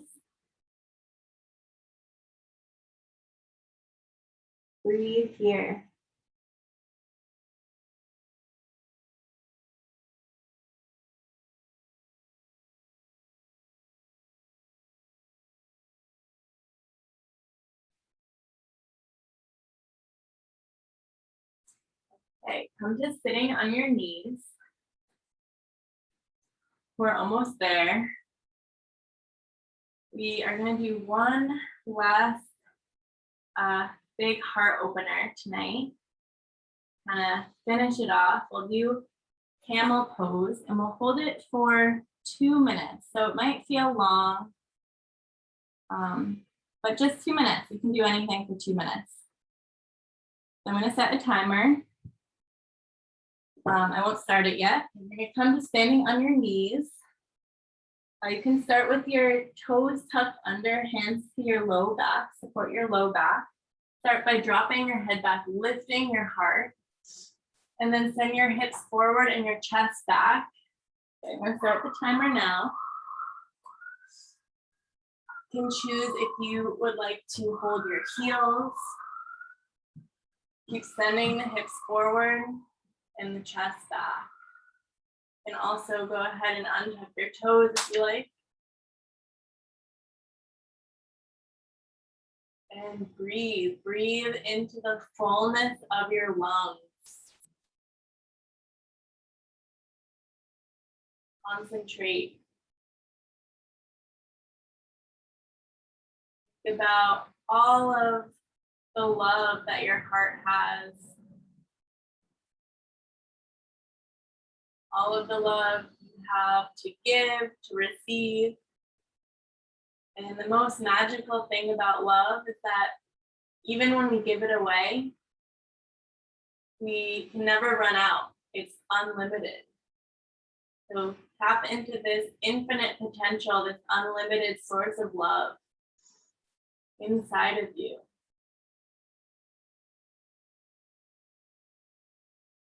Breathe here. Okay, come to sitting on your knees. We're almost there. We are going to do one last big heart opener tonight. Kind of finish it off. We'll do Camel Pose and we'll hold it for 2 minutes. So it might feel long, but just 2 minutes. You can do anything for 2 minutes. So I'm going to set a timer. I won't start it yet. You're gonna come to standing on your knees. You can start with your toes tucked under, hands to your low back, support your low back. Start by dropping your head back, lifting your heart, and then send your hips forward and your chest back. Okay, I'm gonna start the timer now. You can choose if you would like to hold your heels. Keep sending the hips forward and the chest back. You can also go ahead and untuck your toes if you like. And breathe. Breathe into the fullness of your lungs. Concentrate. Think about all of the love that your heart has. All of the love you have to give, to receive. And the most magical thing about love is that even when we give it away, we can never run out. It's unlimited. So tap into this infinite potential, this unlimited source of love inside of you.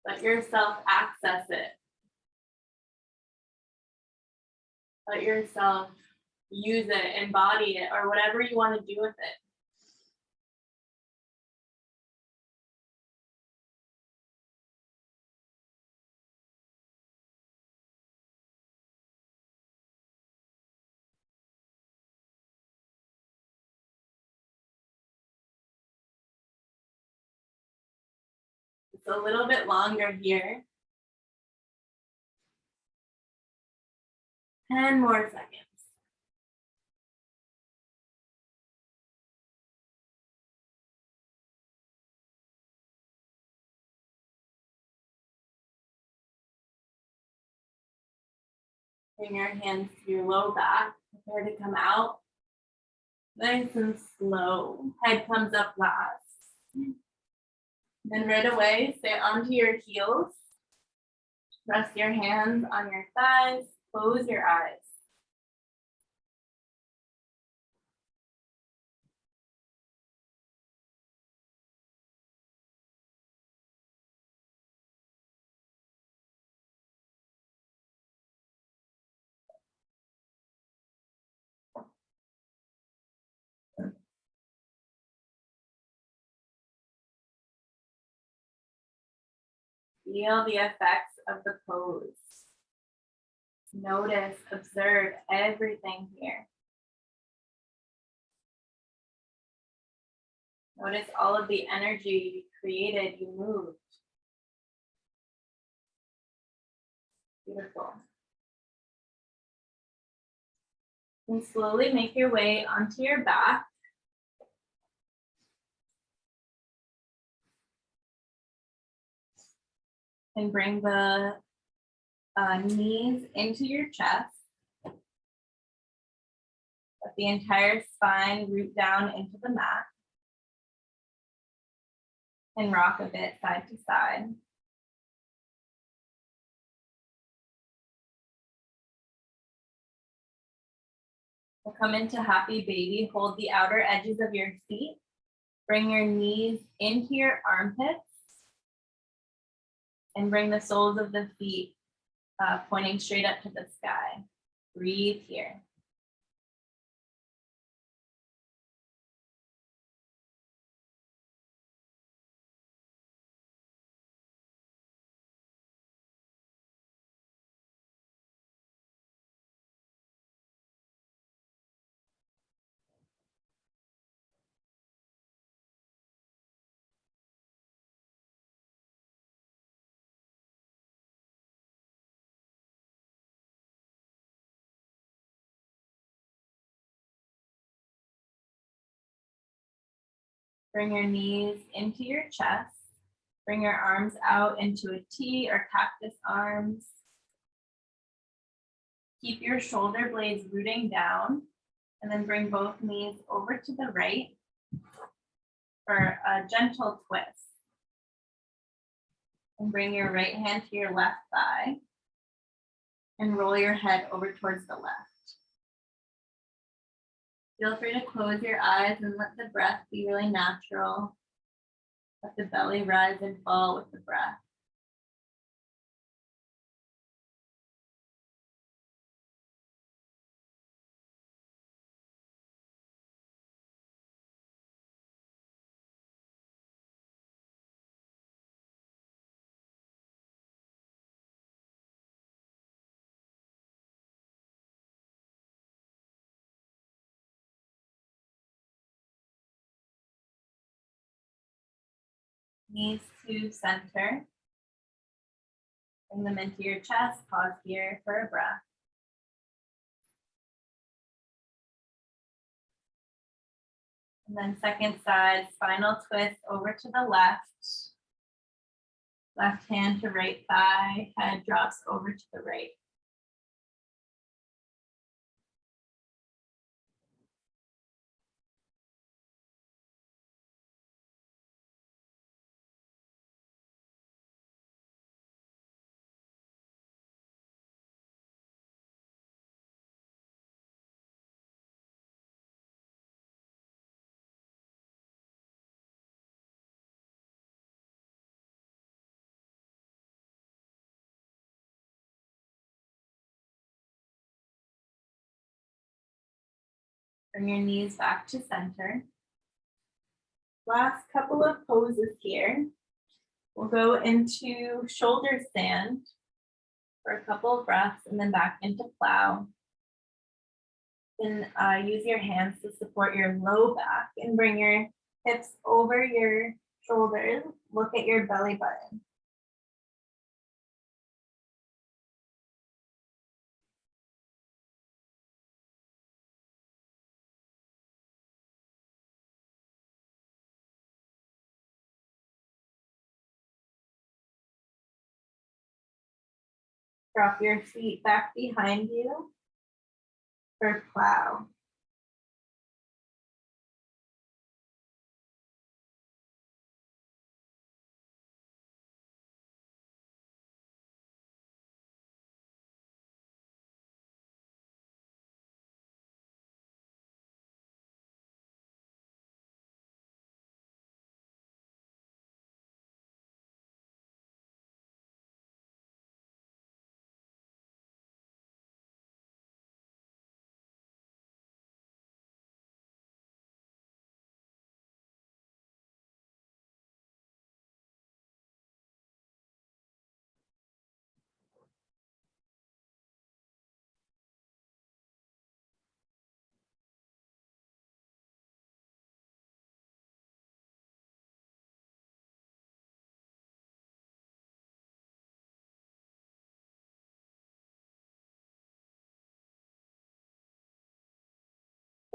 Let yourself access it. Let yourself use it, embody it, or whatever you want to do with it. It's a little bit longer here. 10 more seconds. Bring your hands to your low back. Prepare to come out. Nice and slow. Head comes up last. Then right away, stay onto your heels. Rest your hands on your thighs. Close your eyes. Feel the effects of the pose. Notice, observe everything here. Notice all of the energy you created, you moved. Beautiful. And slowly make your way onto your back. And bring the knees into your chest. Let the entire spine root down into the mat. And rock a bit side to side. We'll come into happy baby. Hold the outer edges of your feet. Bring your knees into your armpits. And bring the soles of the feet pointing straight up to the sky. Breathe here. Bring your knees into your chest. Bring your arms out into a T or cactus arms. Keep your shoulder blades rooting down, and then bring both knees over to the right for a gentle twist. And bring your right hand to your left thigh and roll your head over towards the left. Feel free to close your eyes and let the breath be really natural. Let the belly rise and fall with the breath. Knees to center. Bring them into your chest. Pause here for a breath. And then second side, spinal twist over to the left. Left hand to right thigh, head drops over to the right. Bring your knees back to center. Last couple of poses here. We'll go into shoulder stand for a couple of breaths and then back into plow. Then use your hands to support your low back and bring your hips over your shoulders. Look at your belly button. Drop your feet back behind you for plow.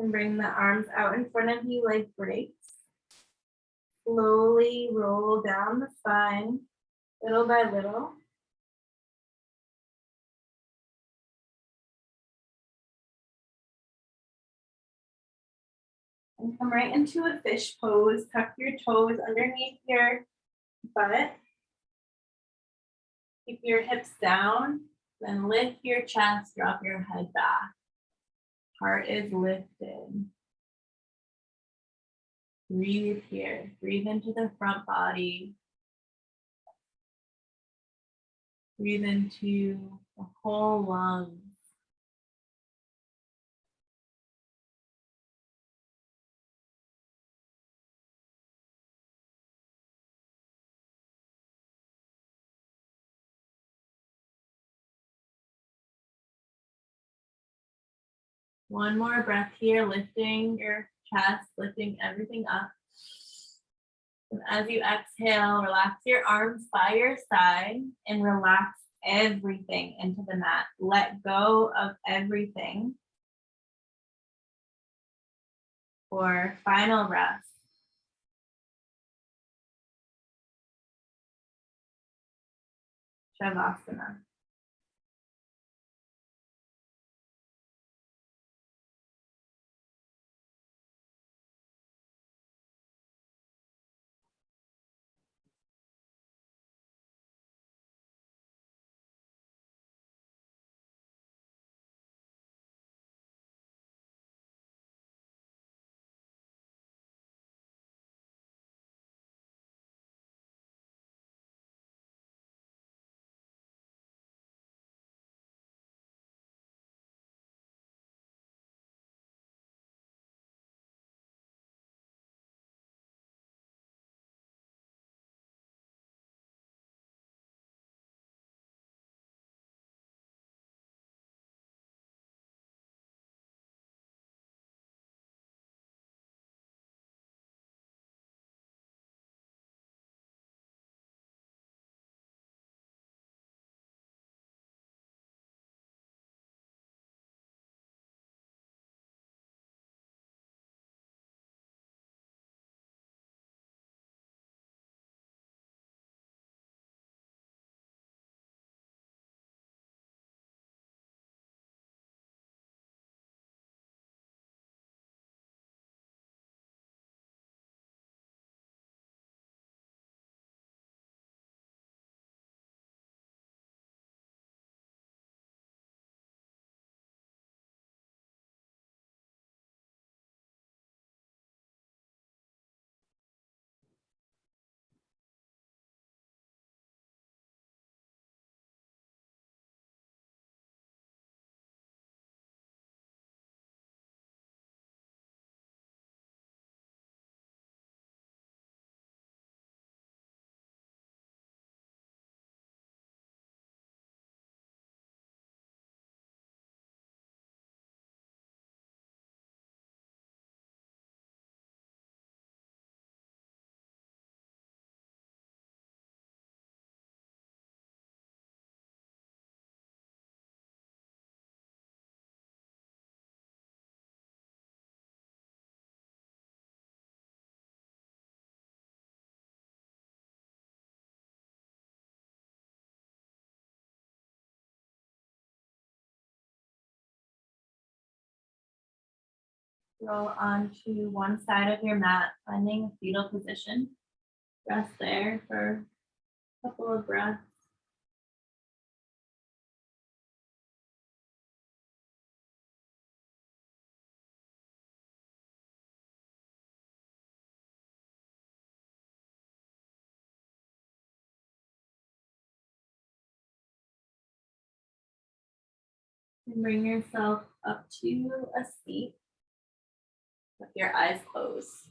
And bring the arms out in front of you like brakes. Slowly roll down the spine, little by little. And come right into a fish pose. Tuck your toes underneath your butt. Keep your hips down, then lift your chest, drop your head back. Heart is lifted. Breathe here. Breathe into the front body. Breathe into the whole lungs. One more breath here, lifting your chest, lifting everything up. And as you exhale, relax your arms by your side and relax everything into the mat. Let go of everything for final rest. Shavasana. Roll onto one side of your mat, finding a fetal position. Rest there for a couple of breaths. And bring yourself up to a seat with your eyes closed.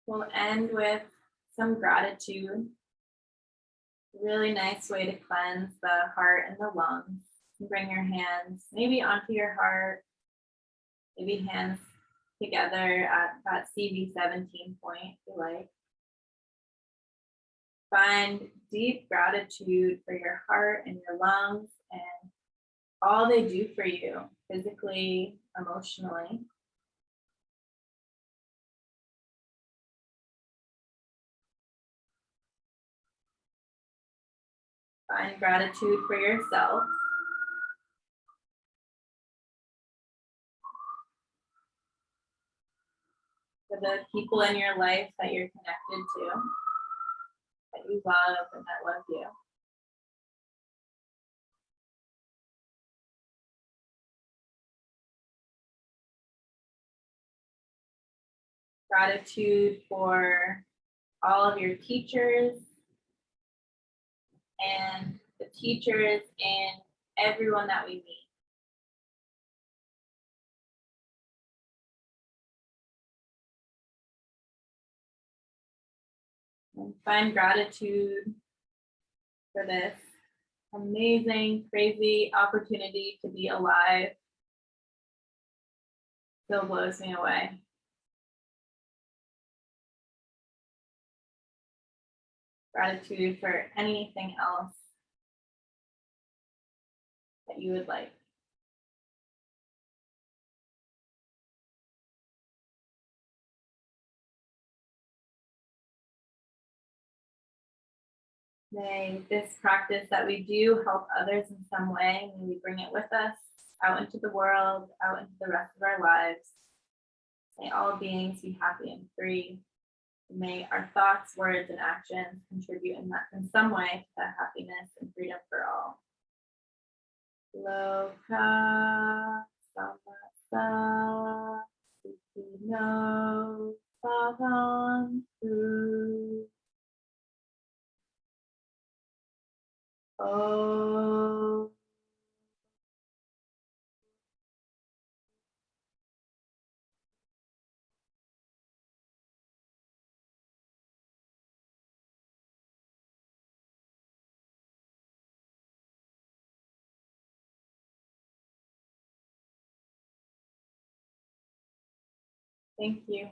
We'll end with some gratitude. Really nice way to cleanse the heart and the lungs. Bring your hands maybe onto your heart, maybe hands together at that CV17 point if you like. Find deep gratitude for your heart and your lungs and all they do for you physically, emotionally. Find gratitude for yourself. For the people in your life that you're connected to, that you love and that love you. Gratitude for all of your teachers and the teachers and everyone that we meet. And find gratitude for this amazing, crazy opportunity to be alive. Still blows me away. Gratitude for anything else that you would like. May this practice that we do help others in some way. May we bring it with us out into the world, out into the rest of our lives. May all beings be happy and free. May our thoughts, words, and actions contribute in some way to that happiness and freedom for all. Loka samasa sukhino bhavantu. Oh. Thank you.